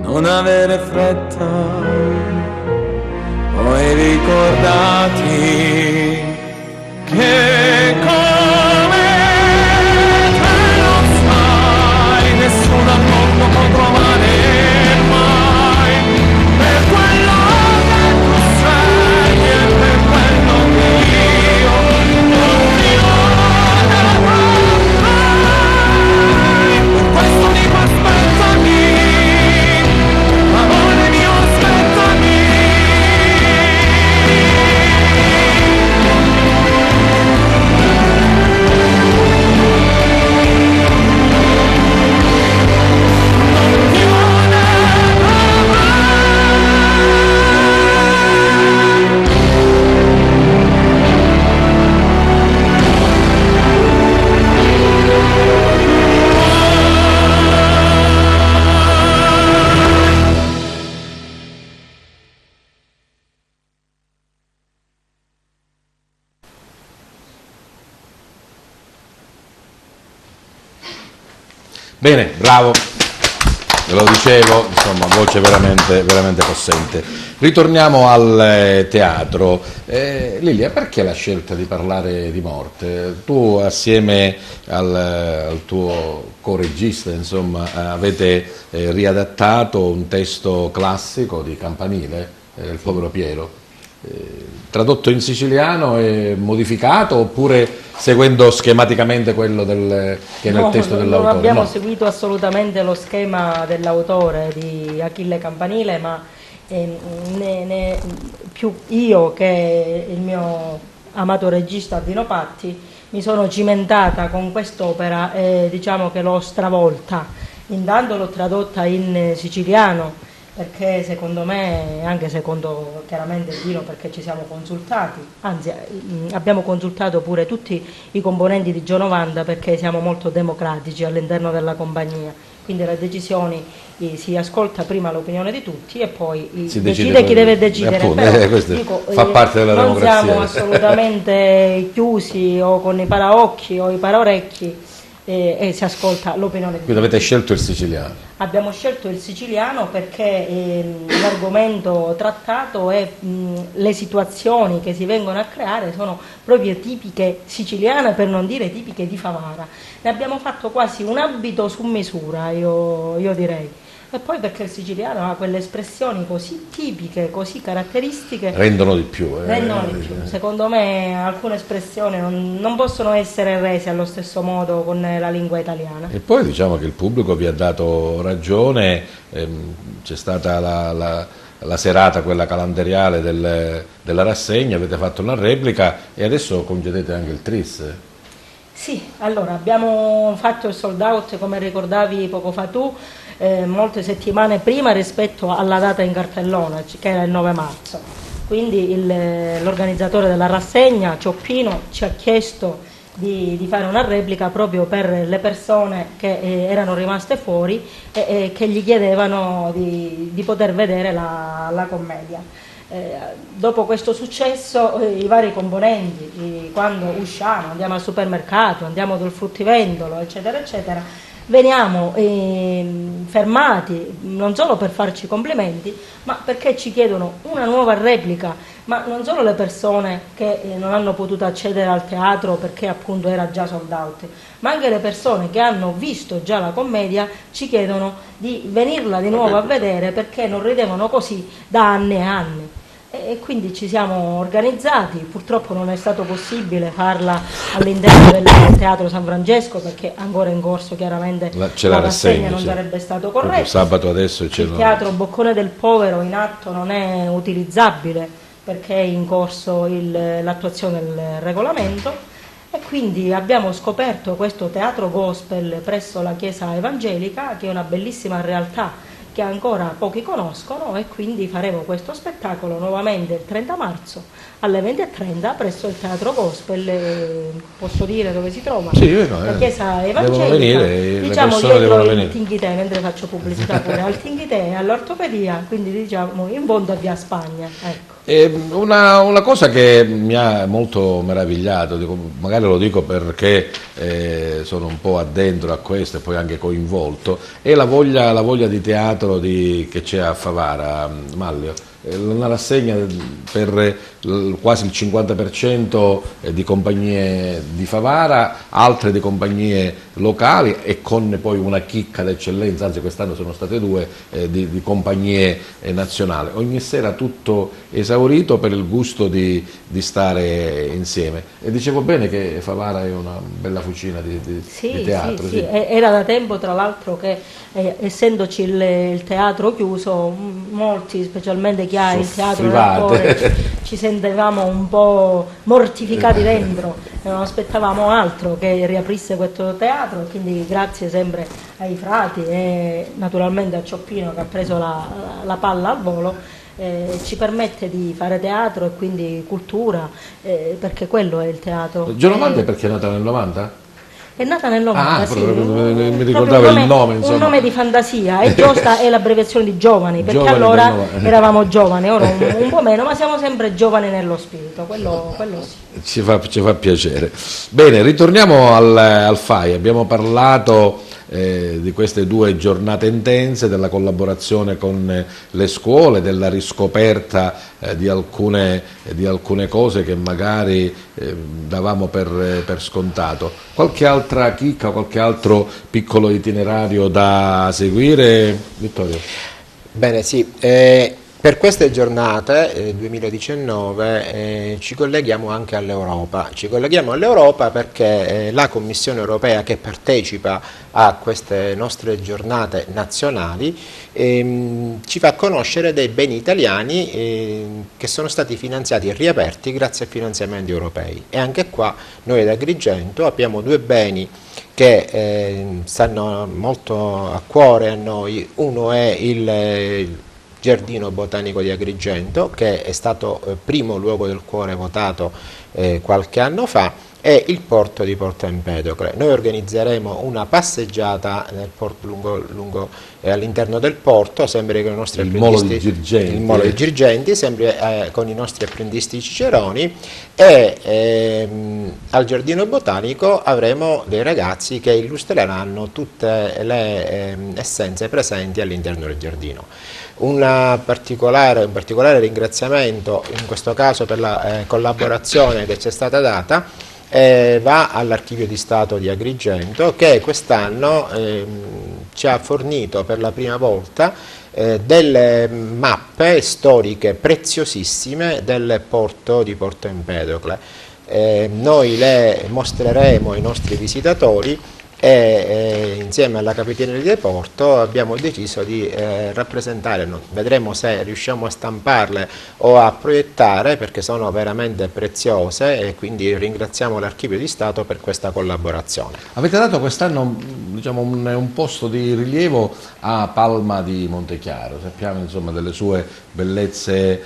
non avere fretta, poi ricordati che come te lo sai, nessuno al mondo potrà amare mai, per quello che tu sei e per quello che io non ti amerò mai, per questo dico aspettami, amore mio aspettami. Bene, bravo. Ve lo dicevo, insomma, voce veramente, veramente possente. Ritorniamo al teatro. Lilia, perché la scelta di parlare di morte? Tu assieme al tuo co-regista, insomma, avete riadattato un testo classico di Campanile, Il povero Piero, tradotto in siciliano e modificato, oppure seguendo schematicamente quello che è nel testo dell'autore? Non abbiamo seguito assolutamente lo schema dell'autore di Achille Campanile, ma più io che il mio amato regista Dino Patti mi sono cimentata con quest'opera e diciamo che l'ho stravolta. Intanto l'ho tradotta in siciliano, perché secondo me, anche secondo chiaramente Dino, perché ci siamo consultati, anzi abbiamo consultato pure tutti i componenti di Gionovanda, perché siamo molto democratici all'interno della compagnia, quindi le decisioni si ascolta prima l'opinione di tutti e poi si decide chi deve decidere. Appunto, però, dico, fa parte della democrazia. Non siamo assolutamente chiusi o con i paraocchi o i paraorecchi, e si ascolta l'opinione di tutti. Quindi avete scelto il siciliano? Abbiamo scelto il siciliano perché l'argomento trattato e le situazioni che si vengono a creare sono proprio tipiche siciliane, per non dire tipiche di Favara. Ne abbiamo fatto quasi un abito su misura, io direi. E poi perché il siciliano ha quelle espressioni così tipiche, così caratteristiche. Rendono di più. Rendono di più. Secondo me alcune espressioni non possono essere rese allo stesso modo con la lingua italiana. E poi diciamo che il pubblico vi ha dato ragione, c'è stata la serata, quella calendariale della rassegna, avete fatto una replica e adesso congedete anche il Tris. Sì, allora abbiamo fatto il sold out, come ricordavi poco fa tu, molte settimane prima rispetto alla data in cartellone, che era il 9 marzo. Quindi l'organizzatore della rassegna, Cioppino, ci ha chiesto di fare una replica proprio per le persone che erano rimaste fuori e che gli chiedevano di poter vedere la commedia. Dopo questo successo i vari componenti, quando usciamo, andiamo al supermercato, andiamo dal fruttivendolo, eccetera eccetera, veniamo fermati non solo per farci complimenti, ma perché ci chiedono una nuova replica, ma non solo le persone che non hanno potuto accedere al teatro perché appunto era già sold out, ma anche le persone che hanno visto già la commedia ci chiedono di venirla di nuovo a vedere perché non ridevano così da anni e anni. E quindi ci siamo organizzati, purtroppo non è stato possibile farla all'interno del Teatro San Francesco perché ancora in corso chiaramente la rassegna non sarebbe stato corretto. Sabato adesso il Teatro Boccone del Povero in atto non è utilizzabile perché è in corso l'attuazione del regolamento e quindi abbiamo scoperto questo teatro gospel presso la Chiesa Evangelica, che è una bellissima realtà che ancora pochi conoscono, e quindi faremo questo spettacolo nuovamente il 30 marzo alle 20:30 presso il Teatro Gospel. Posso dire dove si trova? Sì, la Chiesa Evangelica, diciamo dietro il Tinghitè, mentre faccio pubblicità pure al Tinghitè e all'ortopedia, quindi diciamo in fondo a Via Spagna, ecco. Una cosa che mi ha molto meravigliato, magari lo dico perché sono un po' addentro a questo e poi anche coinvolto, è la voglia di teatro che c'è a Favara, Mallio. Una rassegna per quasi il 50% di compagnie di Favara, altre di compagnie locali e con poi una chicca d'eccellenza, anzi quest'anno sono state 2 di compagnie nazionali. Ogni sera tutto esaurito per il gusto di stare insieme. E dicevo bene che Favara è una bella fucina di teatro. Sì. Era da tempo tra l'altro che essendoci il teatro chiuso, molti, specialmente chi ha il teatro nel cuore, ci sentivamo un po' mortificati dentro, non aspettavamo altro che riaprisse questo teatro, quindi grazie sempre ai frati e naturalmente a Cioppino che ha preso la palla al volo, ci permette di fare teatro e quindi cultura, perché quello è il teatro. Gionovanda perché è nata nel 90? È nata nel 90, sì. Mi ricordavo il nome, insomma. Un nome di fantasia, e Giosta è l'abbreviazione di giovani, perché giovani allora eravamo giovani, ora un po' meno, ma siamo sempre giovani nello spirito, quello sì. Ci fa piacere. Bene, ritorniamo al FAI, abbiamo parlato di queste 2 giornate intense, della collaborazione con le scuole, della riscoperta di alcune cose che magari davamo per scontato. Qualche altra chicca, qualche altro piccolo itinerario da seguire, Vittorio? Bene, sì. Per queste giornate 2019 ci colleghiamo anche all'Europa. Ci colleghiamo all'Europa perché la Commissione europea, che partecipa a queste nostre giornate nazionali, ci fa conoscere dei beni italiani che sono stati finanziati e riaperti grazie a finanziamenti europei. E anche qua noi ad Agrigento abbiamo 2 beni che stanno molto a cuore a noi. Uno è il Giardino Botanico di Agrigento, che è stato primo luogo del cuore votato qualche anno fa, e il porto di Porto Empedocle. Noi organizzeremo una passeggiata nel porto, all'interno del porto, sempre con i nostri apprendisti, il Molo di Girgenti, sempre con i nostri apprendisti ciceroni, e al Giardino Botanico avremo dei ragazzi che illustreranno tutte le essenze presenti all'interno del giardino. Un particolare ringraziamento in questo caso per la collaborazione che ci è stata data va all'Archivio di Stato di Agrigento, che quest'anno ci ha fornito per la prima volta delle mappe storiche preziosissime del porto di Porto Empedocle. Noi le mostreremo ai nostri visitatori e insieme alla Capitaneria di Porto abbiamo deciso di rappresentare, vedremo se riusciamo a stamparle o a proiettare, perché sono veramente preziose, e quindi ringraziamo l'Archivio di Stato per questa collaborazione. Avete dato quest'anno, diciamo, un posto di rilievo a Palma di Montechiaro, sappiamo insomma delle sue bellezze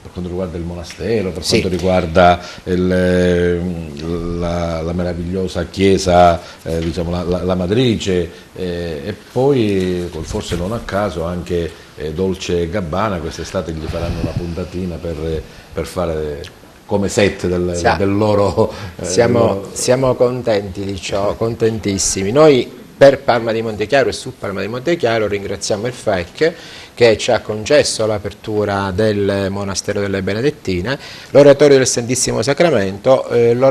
per quanto riguarda il monastero, per quanto riguarda la meravigliosa chiesa, diciamo la matrice, e poi forse non a caso anche Dolce e Gabbana quest'estate gli faranno una puntatina per fare come set del loro... Siamo contenti di ciò, contentissimi. Noi per Palma di Montechiaro e su Palma di Montechiaro ringraziamo il FEC, che ci ha concesso l'apertura del Monastero delle Benedettine, l'Oratorio del Santissimo Sacramento.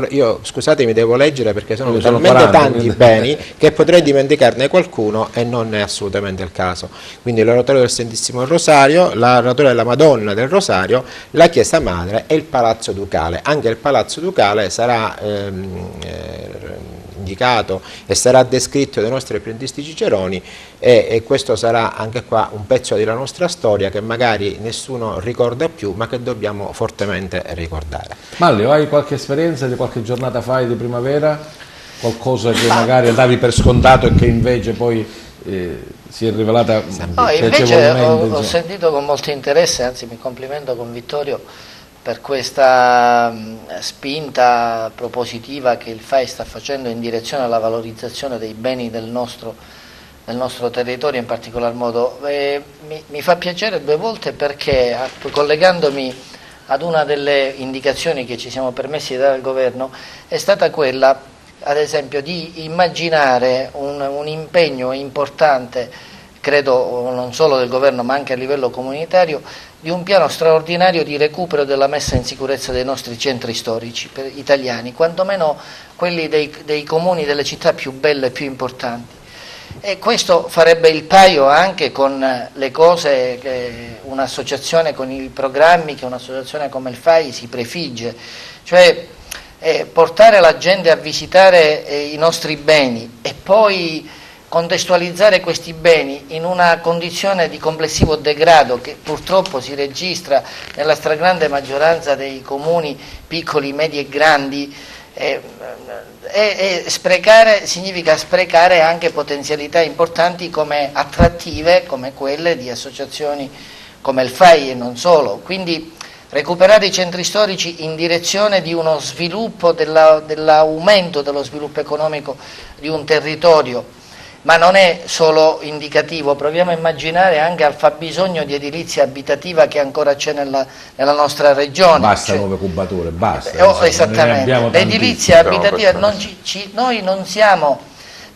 Io scusatemi, devo leggere perché sono talmente 40, tanti beni che potrei dimenticarne qualcuno e non è assolutamente il caso. Quindi l'Oratorio del Santissimo Rosario, l'Oratorio della Madonna del Rosario, la Chiesa Madre e il Palazzo Ducale. Anche il Palazzo Ducale sarà indicato e sarà descritto dai nostri apprendisti ciceroni, e questo sarà anche qua un pezzo della nostra storia che magari nessuno ricorda più, ma che dobbiamo fortemente ricordare. Maglio, hai qualche esperienza di qualche giornata fai di primavera? Qualcosa che magari davi per scontato e che invece poi si è rivelata invece ho sentito con molto interesse, anzi mi complimento con Vittorio per questa spinta propositiva che il FAI sta facendo in direzione alla valorizzazione dei beni del nostro territorio in particolar modo. Mi fa piacere 2 volte perché, collegandomi ad una delle indicazioni che ci siamo permessi di dare al governo, è stata quella, ad esempio, di immaginare un impegno importante, credo non solo del governo ma anche a livello comunitario, di un piano straordinario di recupero della messa in sicurezza dei nostri centri storici italiani, quantomeno quelli dei comuni, delle città più belle e più importanti. E questo farebbe il paio anche con le cose che un'associazione, con i programmi che un'associazione come il FAI si prefigge, cioè portare la gente a visitare i nostri beni e poi contestualizzare questi beni in una condizione di complessivo degrado che purtroppo si registra nella stragrande maggioranza dei comuni piccoli, medi e grandi, e sprecare significa sprecare anche potenzialità importanti come attrattive, come quelle di associazioni come il FAI e non solo. Quindi recuperare i centri storici in direzione di uno sviluppo, dell'aumento dello sviluppo economico di un territorio. Ma non è solo indicativo, proviamo a immaginare anche al fabbisogno di edilizia abitativa che ancora c'è nella nostra regione. Basta nuove cubature, basta. Esattamente, l'edilizia abitativa, noi non siamo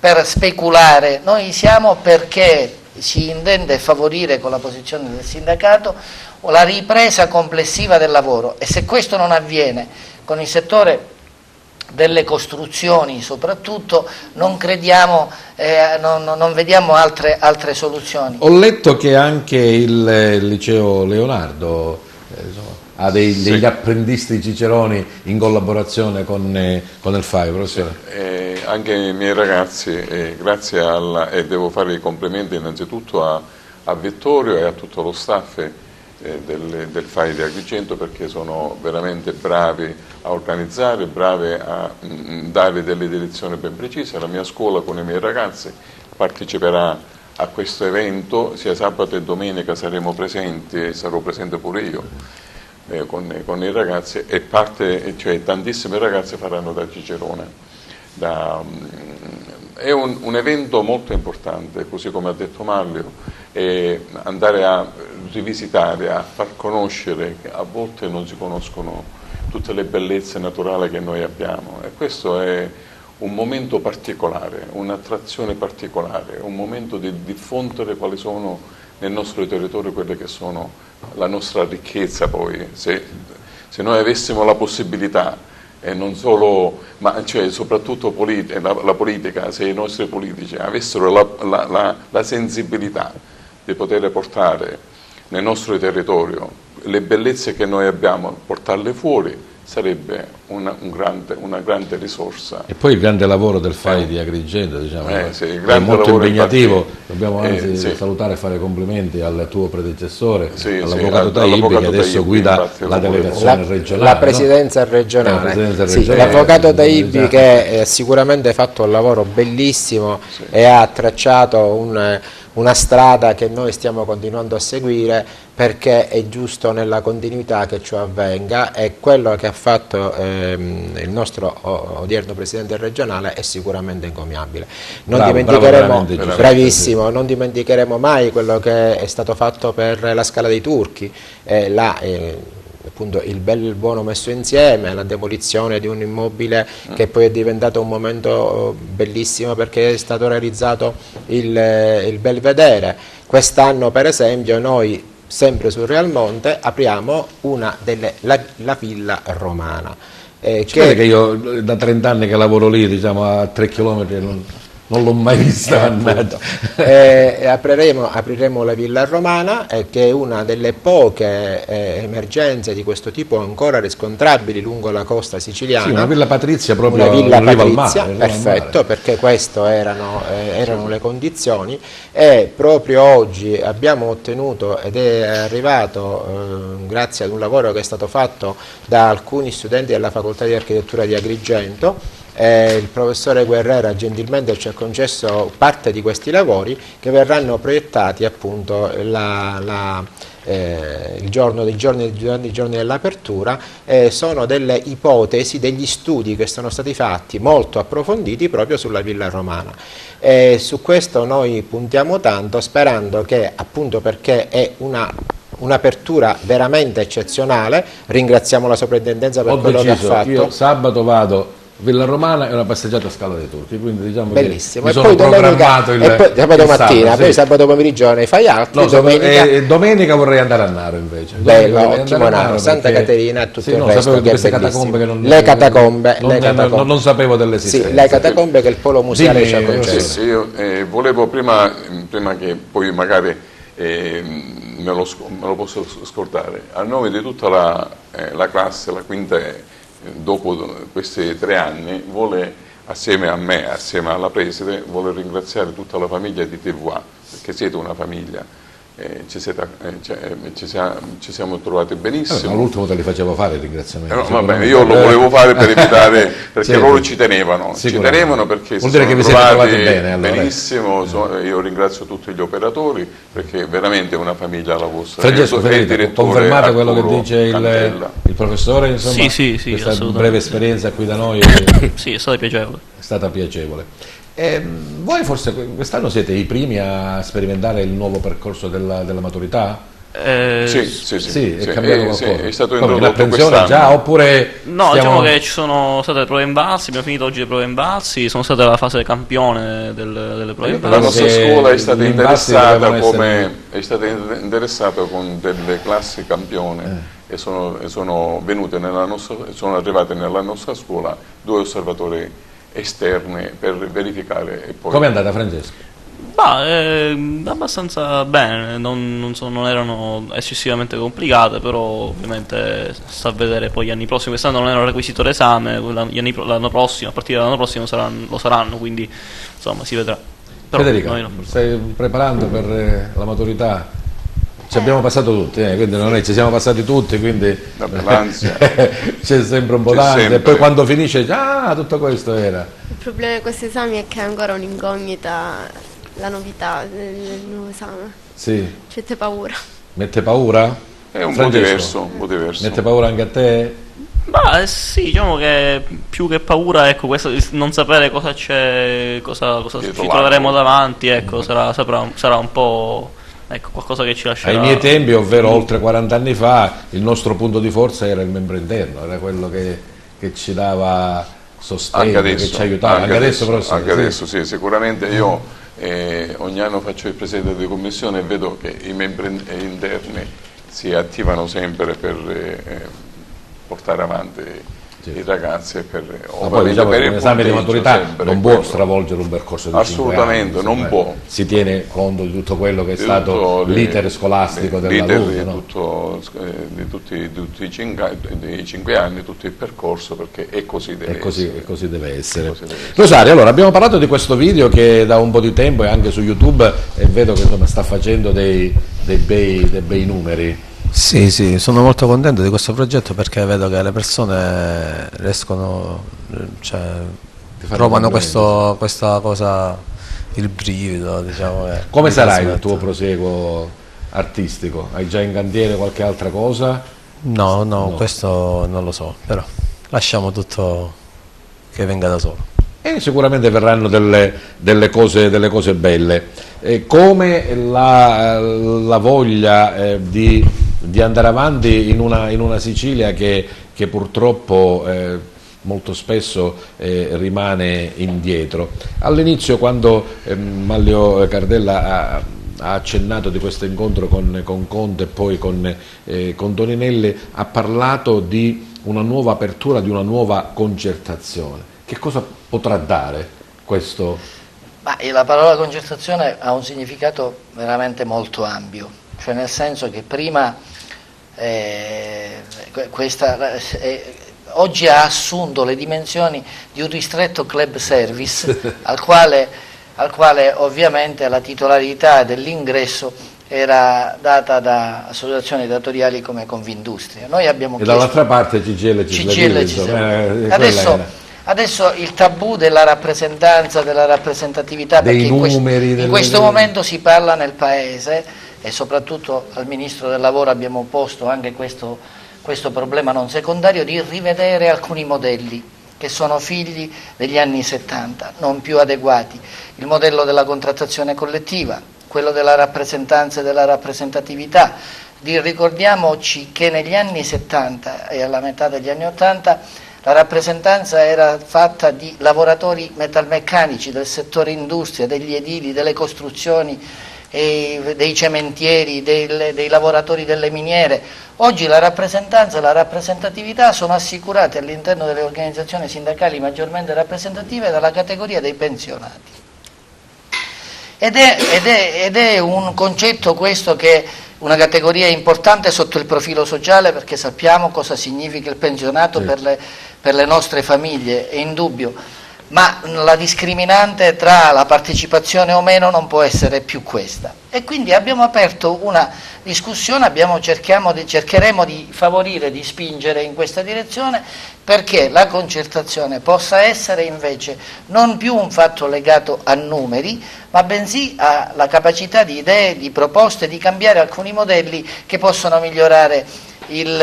per speculare, noi siamo perché si intende favorire con la posizione del sindacato la ripresa complessiva del lavoro, e se questo non avviene con il settore delle costruzioni soprattutto non crediamo, non vediamo altre soluzioni. Ho letto che anche il liceo Leonardo ha degli apprendisti ciceroni in collaborazione con il FAI, professore. Anche i miei ragazzi, grazie e devo fare i complimenti innanzitutto a Vittorio e a tutto lo staff del FAI di Agrigento, perché sono veramente bravi a organizzare, bravi a dare delle direzioni ben precise. La mia scuola con i miei ragazzi parteciperà a questo evento, sia sabato e domenica saremo presenti, e sarò presente pure io con i ragazzi, e tantissime ragazze faranno da Cicerone. È un evento molto importante, così come ha detto Manlio, andare a rivisitare, a far conoscere, che a volte non si conoscono tutte le bellezze naturali che noi abbiamo, e questo è un momento particolare, un'attrazione particolare, un momento di diffondere quali sono nel nostro territorio quelle che sono la nostra ricchezza. Poi se noi avessimo la possibilità, e non solo, ma soprattutto la politica, se i nostri politici avessero la sensibilità di poter portare nel nostro territorio le bellezze che noi abbiamo, portarle fuori, sarebbe una grande risorsa. E poi il grande lavoro del FAI di Agrigento, diciamo, è molto impegnativo. Dobbiamo anzi salutare e fare complimenti al tuo predecessore, all'avvocato Taibbi, che adesso guida la delegazione regionale. La presidenza regionale. L'avvocato Taibbi, che ha sicuramente fatto un lavoro bellissimo e ha tracciato una strada che noi stiamo continuando a seguire, perché è giusto nella continuità che ciò avvenga, e quello che ha fatto il nostro odierno presidente regionale è sicuramente encomiabile. Bravissimo, non dimenticheremo mai quello che è stato fatto per la Scala dei Turchi, appunto il bello e il buono messo insieme, la demolizione di un immobile che poi è diventato un momento bellissimo perché è stato realizzato il Belvedere. Quest'anno per esempio noi, sempre su Realmonte, apriamo la Villa Romana. Che io da 30 anni che lavoro lì, diciamo a 3 chilometri, non l'ho mai vista. Apriremo la Villa Romana, che è una delle poche emergenze di questo tipo ancora riscontrabili lungo la costa siciliana. Sì, una villa patrizia proprio, una villa patrizia, al mare, perfetto, perché queste erano le condizioni, e proprio oggi abbiamo ottenuto, ed è arrivato grazie ad un lavoro che è stato fatto da alcuni studenti della Facoltà di Architettura di Agrigento. Il professore Guerrera gentilmente ci ha concesso parte di questi lavori, che verranno proiettati appunto il giorno dell'apertura. Sono delle ipotesi, degli studi che sono stati fatti molto approfonditi proprio sulla Villa Romana. Su questo noi puntiamo tanto, sperando che, appunto perché è un'apertura veramente eccezionale, ringraziamo la soprintendenza per quello che ha fatto. Io sabato vado Villa Romana e una passeggiata a Scala dei Turchi, quindi diciamo bellissimo. Che mi sono programmato sabato mattina, poi sabato pomeriggio ne fai altri, domenica vorrei andare a Naro invece. Bello, ottimo Naro, Santa Caterina e tutto il resto, che è catacombe che le catacombe, non sapevo dell'esistenza. Sì, le catacombe che il polo museale ci ha concesso. Io volevo prima che poi magari me lo posso scordare, a nome di tutta la classe, la quinta, dopo questi 3 anni, vuole, assieme a me, assieme alla preside, vuole ringraziare tutta la famiglia di TVA, perché siete una famiglia. Ci siamo trovati benissimo. L'ultimo te li facevo fare il ringraziamento. Va bene, io lo volevo fare per evitare, perché loro ci tenevano perché vuol dire che vi siete trovati bene, allora. Benissimo. Io ringrazio tutti gli operatori, perché veramente è una famiglia la vostra. Francesco, confermate quello che dice il professore, insomma, sì, questa breve esperienza qui da noi? Sì, è stata piacevole. È stata piacevole. Voi forse quest'anno siete i primi a sperimentare il nuovo percorso della maturità? Sì, è cambiato qualcosa. È stato introdotto pensione già, oppure no, diciamo che ci sono state le prove invalsi, abbiamo finito oggi le prove invalsi, sono state la fase campione delle prove invalsi. La nostra scuola è stata interessata con delle classi campione e sono arrivate nella nostra scuola 2 osservatori esterni per verificare. E poi... Come è andata, Francesco? Abbastanza bene, non erano eccessivamente complicate, però ovviamente sta a vedere poi gli anni prossimi. Quest'anno non erano requisito l'esame, l'anno prossimo, a partire dall'anno prossimo lo saranno, quindi insomma si vedrà. Però Federica, stai preparando per la maturità? Ci abbiamo passato tutti, quindi non è, ci siamo passati tutti, quindi c'è sempre un po' d'ansia e poi quando finisce tutto questo era. Il problema di questi esami è che è ancora un'incognita. La novità del nuovo esame. Sì. Ci mette paura. Mette paura? È un po' diverso, Mette paura anche a te? Sì, diciamo che più che paura, ecco, questo non sapere cosa c'è, cosa ci troveremo davanti, ecco, sarà un po', ecco, qualcosa che ci lascerà. Ai miei tempi, ovvero oltre 40 anni fa, il nostro punto di forza era il membro interno, era quello che ci dava sostegno, che ci aiutava. Anche adesso, sì, sicuramente io ogni anno faccio il presidente di commissione e vedo che i membri interni si attivano sempre per portare avanti i ragazzi poi diciamo che un esame di maturità non può stravolgere un percorso di 5 anni, non può. Si tiene conto di tutto quello che è stato l'iter scolastico dell'alunno, di tutti i 5 anni, tutto il percorso, perché è così deve essere. Rosario, allora abbiamo parlato di questo video che da un po' di tempo è anche su YouTube e vedo che insomma sta facendo dei bei numeri. Sì, sono molto contento di questo progetto perché vedo che le persone riescono, provano questa cosa, il brivido, diciamo. Come sarà il tuo proseguo artistico? Hai già in cantiere qualche altra cosa? No, questo non lo so, però lasciamo tutto che venga da solo. E sicuramente verranno delle cose belle. Come la voglia di andare avanti in una Sicilia che purtroppo molto spesso rimane indietro. All'inizio, quando Manlio Cardella ha accennato di questo incontro con Conte e poi con Toninelli, ha parlato di una nuova apertura, di una nuova concertazione. Che cosa potrà dare questo? La parola concertazione ha un significato veramente molto ampio, cioè nel senso che prima oggi ha assunto le dimensioni di un ristretto club service al quale ovviamente la titolarità dell'ingresso era data da associazioni datoriali come Confindustria. Noi abbiamo chiesto, dall'altra parte CGIL. Adesso il tabù della rappresentanza, della rappresentatività, perché in questo momento si parla nel Paese e soprattutto al Ministro del Lavoro abbiamo posto anche questo problema non secondario di rivedere alcuni modelli che sono figli degli anni 70, non più adeguati. Il modello della contrattazione collettiva, quello della rappresentanza e della rappresentatività. Ricordiamoci che negli anni 70 e alla metà degli anni 80 la rappresentanza era fatta di lavoratori metalmeccanici del settore industria, degli edili, delle costruzioni, dei cementieri, dei lavoratori delle miniere. Oggi la rappresentanza e la rappresentatività sono assicurate all'interno delle organizzazioni sindacali maggiormente rappresentative dalla categoria dei pensionati. Ed è un concetto questo che una categoria importante sotto il profilo sociale, perché sappiamo cosa significa il pensionato per le nostre famiglie, è indubbio, ma la discriminante tra la partecipazione o meno non può essere più questa. E quindi abbiamo aperto una discussione, cercheremo di favorire, di spingere in questa direzione, perché la concertazione possa essere invece non più un fatto legato a numeri, ma bensì alla capacità di idee, di proposte, di cambiare alcuni modelli che possono migliorare il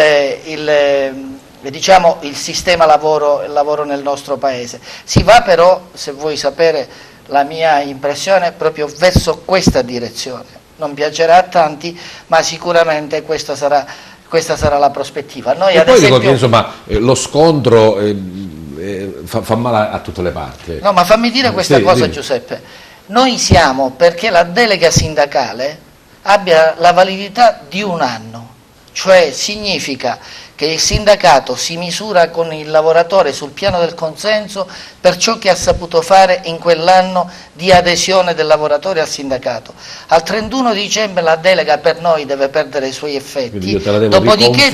sistema lavoro nel nostro Paese. Si va però, se vuoi sapere la mia impressione, proprio verso questa direzione. non piacerà a tanti, ma sicuramente questa sarà la prospettiva. Noi, e poi esempio, dico che insomma lo scontro fa male a tutte le parti. No, ma fammi dire questa cosa, Giuseppe. Noi siamo perché la delega sindacale abbia la validità di un anno, cioè significa che il sindacato si misura con il lavoratore sul piano del consenso per ciò che ha saputo fare in quell'anno di adesione del lavoratore al sindacato. Al 31 dicembre la delega per noi deve perdere i suoi effetti, dopodiché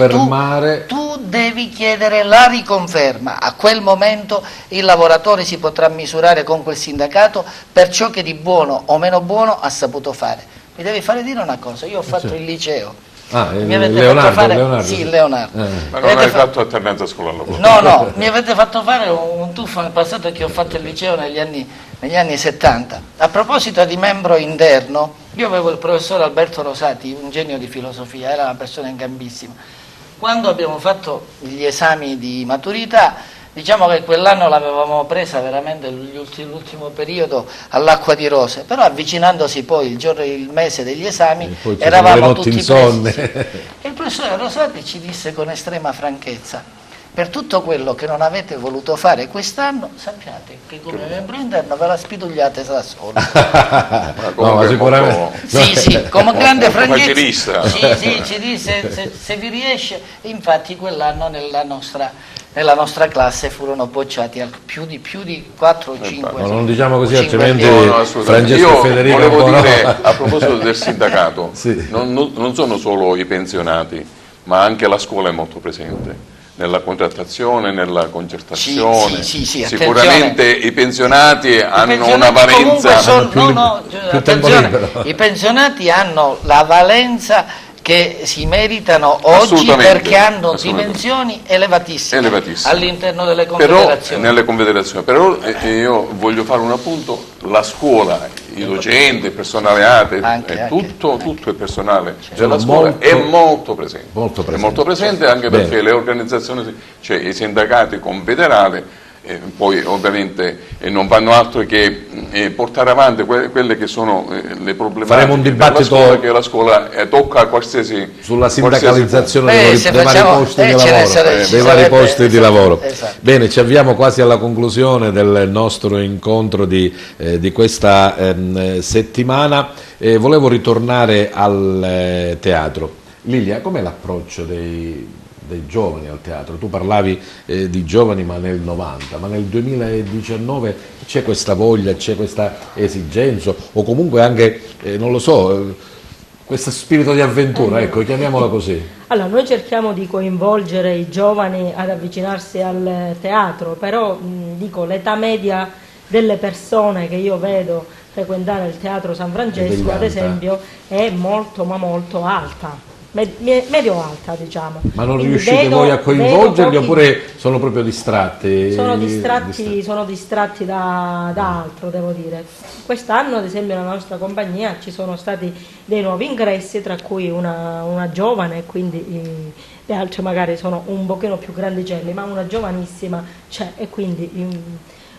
tu devi chiedere la riconferma. A quel momento il lavoratore si potrà misurare con quel sindacato per ciò che di buono o meno buono ha saputo fare. Mi devi fare dire una cosa, io ho fatto il liceo. Mi avete fatto fare... Sì, Leonardo. Ma non hai fatto alternanza scuola-lavoro? No, mi avete fatto fare un tuffo nel passato, che ho fatto il liceo negli anni 70. A proposito di membro interno, io avevo il professore Alberto Rosati, un genio di filosofia, era una persona ingambissima. Quando abbiamo fatto gli esami di maturità, diciamo che quell'anno l'avevamo presa veramente l'ultimo periodo all'acqua di rose, però avvicinandosi poi il mese degli esami eravamo tutti presi. E il professore Rosati ci disse con estrema franchezza: per tutto quello che non avete voluto fare quest'anno, sappiate che come membro interno ve la spidugliate da solo. Ma sicuramente. Sì, come grande franchezza. Sì, ci disse se vi riesce. Infatti quell'anno nella nostra classe furono bocciati più di 4 o 5. Non diciamo così, altrimenti Francesco e Federico. Io volevo dire, a proposito del sindacato, non sono solo i pensionati, ma anche la scuola è molto presente nella contrattazione, nella concertazione. Sì, sicuramente i pensionati hanno una valenza. I pensionati hanno la valenza che si meritano oggi perché hanno dimensioni elevatissime. All'interno delle confederazioni. Però io voglio fare un appunto: la scuola, i docenti, il personale ATE, tutto il personale della scuola è molto presente. È molto presente anche perché le organizzazioni, cioè i sindacati confederali, poi ovviamente non fanno altro che portare avanti quelle che sono le problematiche della scuola, che la scuola tocca a qualsiasi sulla sindacalizzazione dei vari posti di lavoro. Esatto. Bene, ci avviamo quasi alla conclusione del nostro incontro di questa settimana. Volevo ritornare al teatro. Lilia, com'è l'approccio dei giovani al teatro? Tu parlavi di giovani ma nel 90, ma nel 2019 c'è questa voglia, c'è questa esigenza o comunque anche, non lo so, questo spirito di avventura, ecco, chiamiamola così. Allora, noi cerchiamo di coinvolgere i giovani ad avvicinarsi al teatro, però dico, l'età media delle persone che io vedo frequentare il Teatro San Francesco, ad esempio, è molto ma molto alta. Medio alta, diciamo. Ma non riuscite voi a coinvolgerli oppure sono proprio distratti? Sono distratti da altro, devo dire. Quest'anno, ad esempio, nella nostra compagnia ci sono stati dei nuovi ingressi, tra cui una giovane, quindi le altre magari sono un pochino più grandicelli, ma una giovanissima c'è, e quindi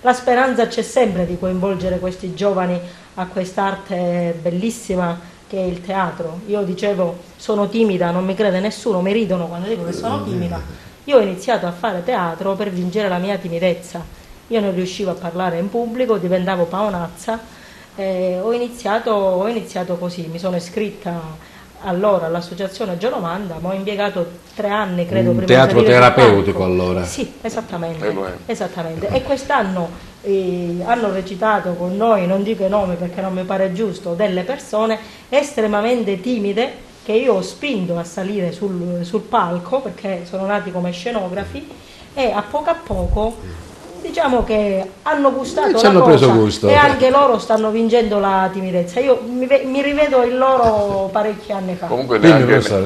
la speranza c'è sempre di coinvolgere questi giovani a quest'arte bellissima che è il teatro. Io dicevo, sono timida, non mi crede nessuno, mi ridono quando dico che sono timida. Io ho iniziato a fare teatro per vincere la mia timidezza. Io non riuscivo a parlare in pubblico, diventavo paonazza. Ho iniziato così, mi sono iscritta allora all'associazione Giolomanda, ma ho impiegato 3 anni, credo, prima teatro terapeutico allora. Sì, esattamente. E quest'anno hanno recitato con noi, non dico i nomi perché non mi pare giusto, delle persone estremamente timide che io ho spinto a salire sul palco perché sono nati come scenografi, e a poco diciamo che hanno gustato la cosa, e anche loro stanno vincendo la timidezza. Io mi rivedo in loro parecchi anni fa. Comunque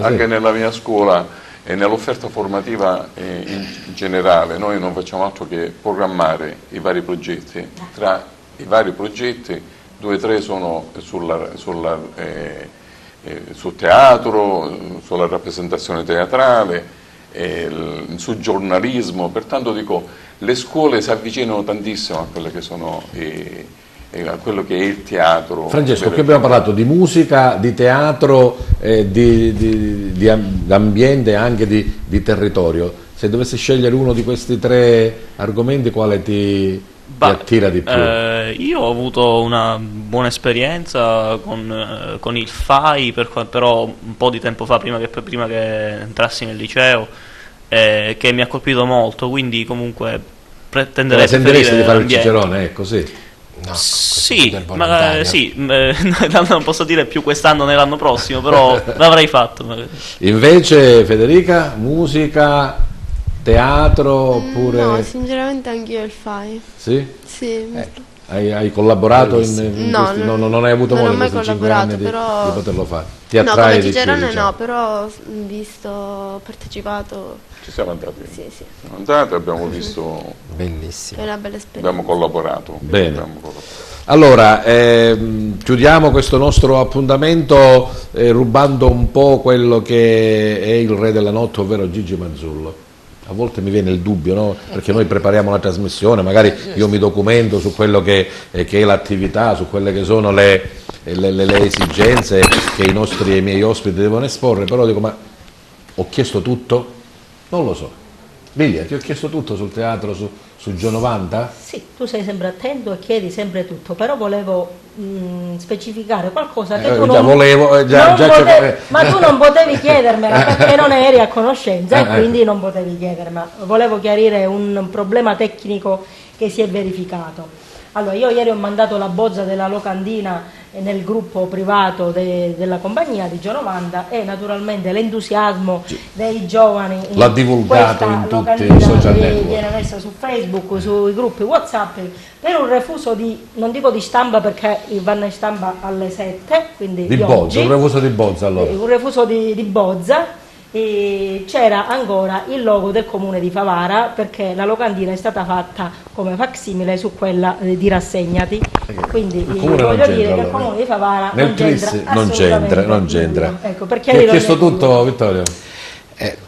anche nella mia scuola e nell'offerta formativa in generale noi non facciamo altro che programmare i vari progetti. Tra i vari progetti 2 o 3 sono sul teatro, sulla rappresentazione teatrale, sul giornalismo. Pertanto dico, le scuole si avvicinano tantissimo a quelle che sono a quello che è il teatro. Francesco, qui abbiamo parlato di musica, di teatro, di ambiente e anche di territorio. Se dovessi scegliere uno di questi tre argomenti, quale ti attira di più? Io ho avuto una buona esperienza con il FAI, però un po' di tempo fa, prima che entrassi nel liceo, che mi ha colpito molto, quindi comunque pretenderei di fare il Cicerone, ecco, sì. No, sì, non posso dire più quest'anno né l'anno prossimo, però l'avrei fatto. Invece Federica, musica, teatro oppure... No, sinceramente anch'io il FAI. Sì? Sì. Hai collaborato non hai avuto modo in questi 5 anni di poterlo fare? Ti attrae come Cicerone di più, diciamo. no, però ho partecipato. Ci siamo andati. Sì. Siamo andati, abbiamo visto. Bellissimo. È una bella esperienza. Abbiamo collaborato. Bene. Allora, chiudiamo questo nostro appuntamento rubando un po' quello che è il re della notte, ovvero Gigi Manzullo. A volte mi viene il dubbio, no? Perché noi prepariamo la trasmissione, magari io mi documento su quello che è l'attività, su quelle che sono le esigenze che i miei ospiti devono esporre, però dico, ma ho chiesto tutto? Non lo so. Viglia, ti ho chiesto tutto sul teatro, su Gio 90? Sì, tu sei sempre attento e chiedi sempre tutto, però volevo specificare qualcosa che tu ma tu non potevi chiedermela perché non eri a conoscenza e quindi non potevi chiedermela. Volevo chiarire un problema tecnico che si è verificato. Allora, io ieri ho mandato la bozza della locandina nel gruppo privato della compagnia di Gio 90 e naturalmente l'entusiasmo dei giovani l'ha divulgato in tutti i social network, viene messa su Facebook, sui gruppi WhatsApp per un refuso non dico di stampa perché vanno in stampa alle 7, quindi di Bozza, un refuso di Bozza allora. Un refuso di Bozza. E c'era ancora il logo del comune di Favara perché la locandina è stata fatta come facsimile su quella di Rassegnati, quindi voglio dire che il comune di Favara non c'entra. Ecco, perché ti hai chiesto tutto, Vittorio?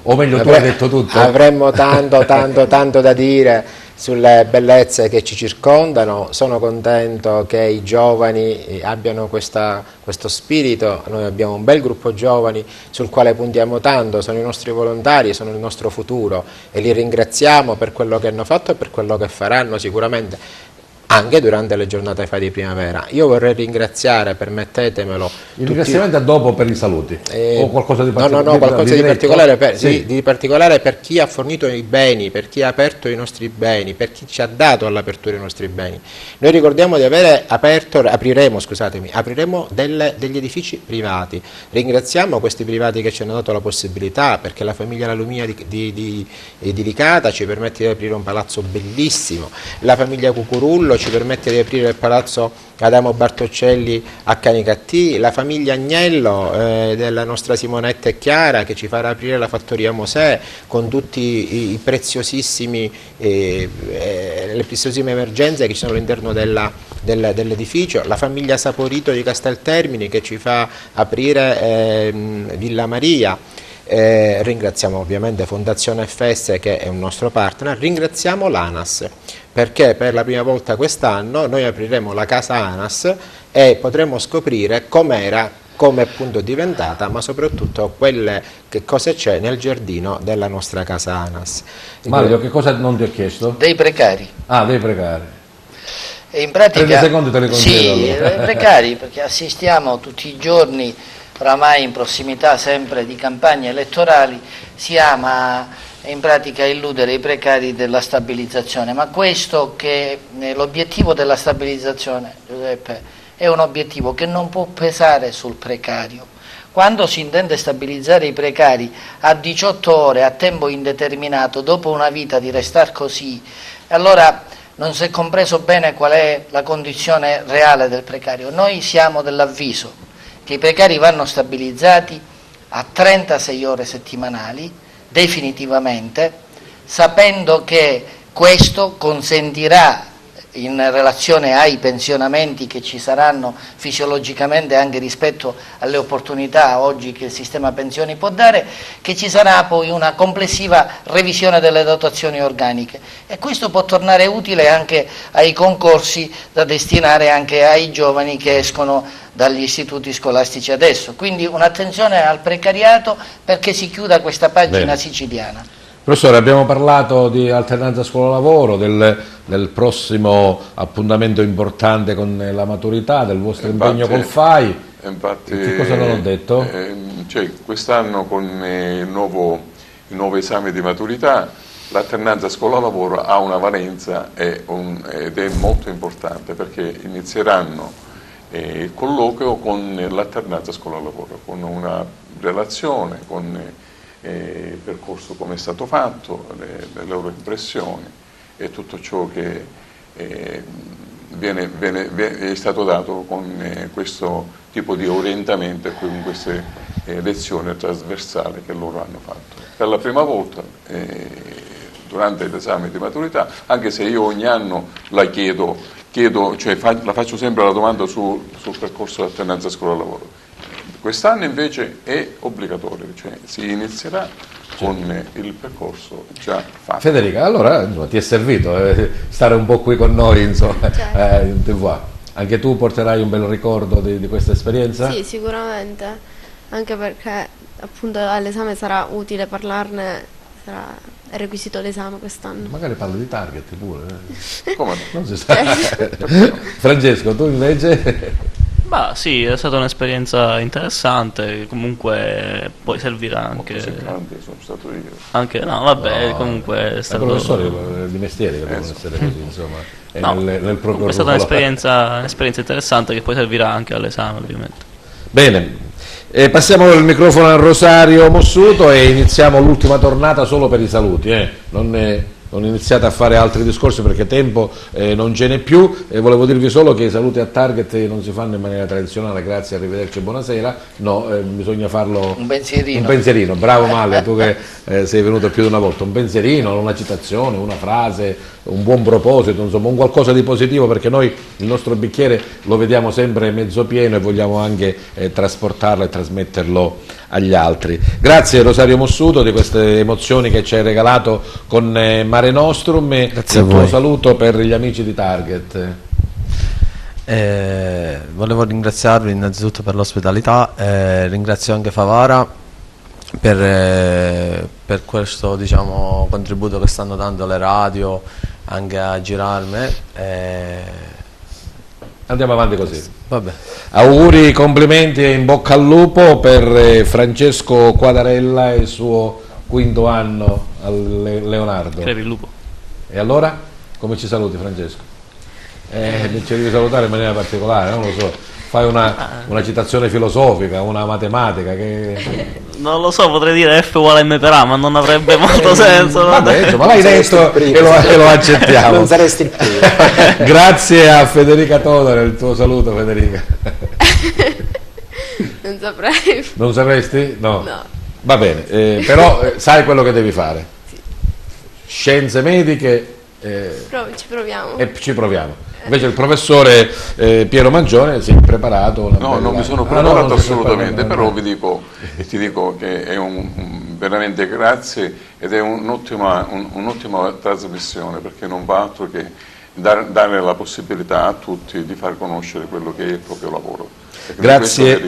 O meglio, tu hai detto tutto? Avremmo tanto da dire sulle bellezze che ci circondano. Sono contento che i giovani abbiano questo spirito. Noi abbiamo un bel gruppo giovani sul quale puntiamo tanto, sono i nostri volontari, sono il nostro futuro e li ringraziamo per quello che hanno fatto e per quello che faranno sicuramente anche durante le giornate FAI di primavera. Io vorrei ringraziare, permettetemelo. Il ringraziamento dopo per i saluti o qualcosa di particolare? No, qualcosa di particolare per chi ha fornito i beni, per chi ha aperto i nostri beni, per chi ci ha dato all'apertura i nostri beni. Noi ricordiamo di apriremo degli edifici privati. Ringraziamo questi privati che ci hanno dato la possibilità, perché la famiglia La Lumia di Licata ci permette di aprire un palazzo bellissimo, la famiglia Cucurullo ci permette di aprire il palazzo Adamo Bartoccelli a Canicattì, la famiglia Agnello della nostra Simonetta e Chiara che ci farà aprire la fattoria Mosè con tutti i preziosissimi le preziosissime emergenze che ci sono all'interno dell'edificio, la famiglia Saporito di Casteltermini che ci fa aprire Villa Maria. Ringraziamo ovviamente Fondazione FS che è un nostro partner, ringraziamo l'ANAS perché per la prima volta quest'anno noi apriremo la casa ANAS e potremo scoprire com'era, come appunto è diventata, ma soprattutto che cosa c'è nel giardino della nostra casa ANAS. Mario, che cosa non ti ho chiesto? Dei precari. Ah, dei precari. E in pratica, 30 secondi te li concedo. Sì, allora. Precari, perché assistiamo tutti i giorni, oramai in prossimità sempre di campagne elettorali, si ama in pratica illudere i precari della stabilizzazione, ma questo che l'obiettivo della stabilizzazione, Giuseppe, è un obiettivo che non può pesare sul precario. Quando si intende stabilizzare i precari a 18 ore a tempo indeterminato, dopo una vita di restare così, allora non si è compreso bene qual è la condizione reale del precario. Noi siamo dell'avviso che i precari vanno stabilizzati a 36 ore settimanali, definitivamente, sapendo che questo consentirà in relazione ai pensionamenti che ci saranno fisiologicamente anche rispetto alle opportunità oggi che il sistema pensioni può dare, che ci sarà poi una complessiva revisione delle dotazioni organiche, e questo può tornare utile anche ai concorsi da destinare anche ai giovani che escono dagli istituti scolastici adesso. Quindi un'attenzione al precariato perché si chiuda questa pagina siciliana. Professore, abbiamo parlato di alternanza scuola-lavoro, del prossimo appuntamento importante con la maturità, del vostro impegno col FAI. Infatti, che cosa non ho detto? Quest'anno con il nuovo esame di maturità, l'alternanza scuola-lavoro ha una valenza ed è molto importante, perché inizieranno il colloquio con l'alternanza scuola-lavoro, con una relazione, con il percorso come è stato fatto, le loro impressioni e tutto ciò che è stato dato con questo tipo di orientamento e con queste lezioni trasversali che loro hanno fatto. Per la prima volta durante l'esame di maturità, anche se io ogni anno la chiedo, la faccio sempre la domanda sul percorso di alternanza scuola-lavoro. Quest'anno invece è obbligatorio, cioè si inizierà con il percorso già fatto. Federica, allora ti è servito stare un po' qui con noi, insomma, in TV. Anche tu porterai un bel ricordo di questa esperienza? Sì, sicuramente, anche perché appunto all'esame sarà utile parlarne, sarà requisito l'esame quest'anno. Magari parli di target pure. Come no? Non si sa. Francesco, tu invece? Bah, sì, è stata un'esperienza interessante, comunque poi servirà anche... sono stato io. Anche, no, vabbè, no, comunque è stato... professori di mestiere che devono essere così, insomma, no, nel proprio è stata un'esperienza interessante che poi servirà anche all'esame, ovviamente. Bene, passiamo il microfono a Rosario Mossuto e iniziamo l'ultima tornata solo per i saluti, non iniziate a fare altri discorsi perché tempo non ce n'è più, e volevo dirvi solo che i saluti a Target non si fanno in maniera tradizionale, grazie, arrivederci e buonasera, no, bisogna farlo un pensierino. Bravo Malle, tu che sei venuto più di una volta, un pensierino, una citazione, una frase, un buon proposito, insomma un qualcosa di positivo, perché noi il nostro bicchiere lo vediamo sempre mezzo pieno e vogliamo anche trasportarlo e trasmetterlo agli altri. Grazie Rosario Mossuto di queste emozioni che ci hai regalato con Mare Nostrum, e il tuo saluto per gli amici di Target. Volevo ringraziarvi innanzitutto per l'ospitalità, ringrazio anche Favara per questo, diciamo, contributo che stanno dando le radio anche a girarmi. Andiamo avanti così. Vabbè. Auguri, complimenti e in bocca al lupo per Francesco Quadarella e il suo quinto anno al Leonardo. Crepi il lupo. E allora, come ci saluti Francesco? Ci devi salutare in maniera particolare, non lo so. Fai una citazione filosofica, una matematica che... Non lo so, potrei dire F uguale M per A, ma non avrebbe molto senso. Vabbè, ma l'hai detto e lo accettiamo. Non saresti il primo. Grazie a Federica Todaro, il tuo saluto Federica. Non saprei. Non sapresti? No. No. Va bene, però sai quello che devi fare. Sì. Scienze mediche. Ci proviamo. E ci proviamo. Invece il professore Piero Mangione si è preparato. Non mi sono preparato assolutamente, però ti dico che è veramente grazie, ed è un'ottima trasmissione, perché non va altro che dare la possibilità a tutti di far conoscere quello che è il proprio lavoro. Grazie,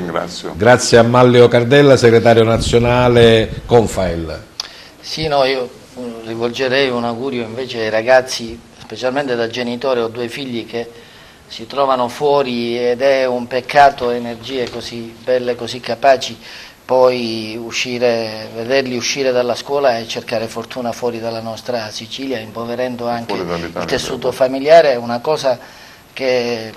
grazie a Mallio Cardella, segretario nazionale Confail. Sì, no, io rivolgerei un augurio invece ai ragazzi, specialmente da genitore, ho due figli che si trovano fuori ed è un peccato, energie così belle, così capaci, poi vederli uscire dalla scuola e cercare fortuna fuori dalla nostra Sicilia, impoverendo anche il tessuto familiare, è una cosa che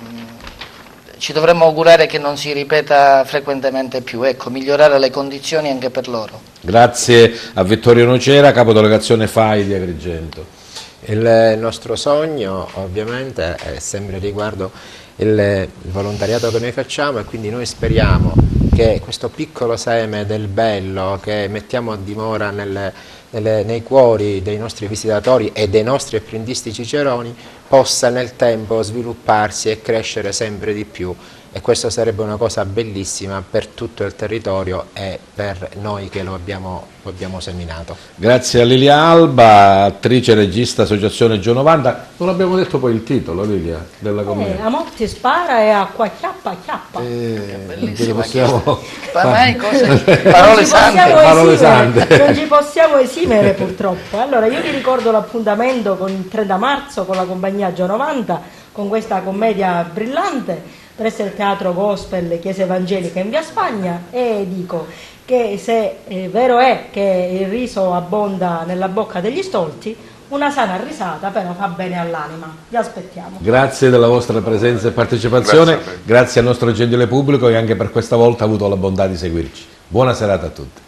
ci dovremmo augurare che non si ripeta frequentemente più, ecco, migliorare le condizioni anche per loro. Grazie a Vittorio Nocera, capodelegazione FAI di Agrigento. Il nostro sogno ovviamente è sempre riguardo il volontariato che noi facciamo, e quindi noi speriamo che questo piccolo seme del bello che mettiamo a dimora nei cuori dei nostri visitatori e dei nostri apprendisti ciceroni possa nel tempo svilupparsi e crescere sempre di più, e questo sarebbe una cosa bellissima per tutto il territorio e per noi che lo abbiamo seminato. Grazie a Lilia Alba, attrice, regista, Associazione Gio 90. Non abbiamo detto poi il titolo, Lilia, della commedia. A morti spara e acqua chiappa chiappa. Parole sante. Non ci possiamo esimere purtroppo. Allora io vi ricordo l'appuntamento con il 30 marzo con la compagnia Gio 90, con questa commedia brillante presso il Teatro Gospel Chiesa Evangelica in Via Spagna, e dico che se vero è che il riso abbonda nella bocca degli stolti, una sana risata però fa bene all'anima. Vi aspettiamo. Grazie della vostra presenza e partecipazione, grazie al nostro gentile pubblico che anche per questa volta ha avuto la bontà di seguirci. Buona serata a tutti.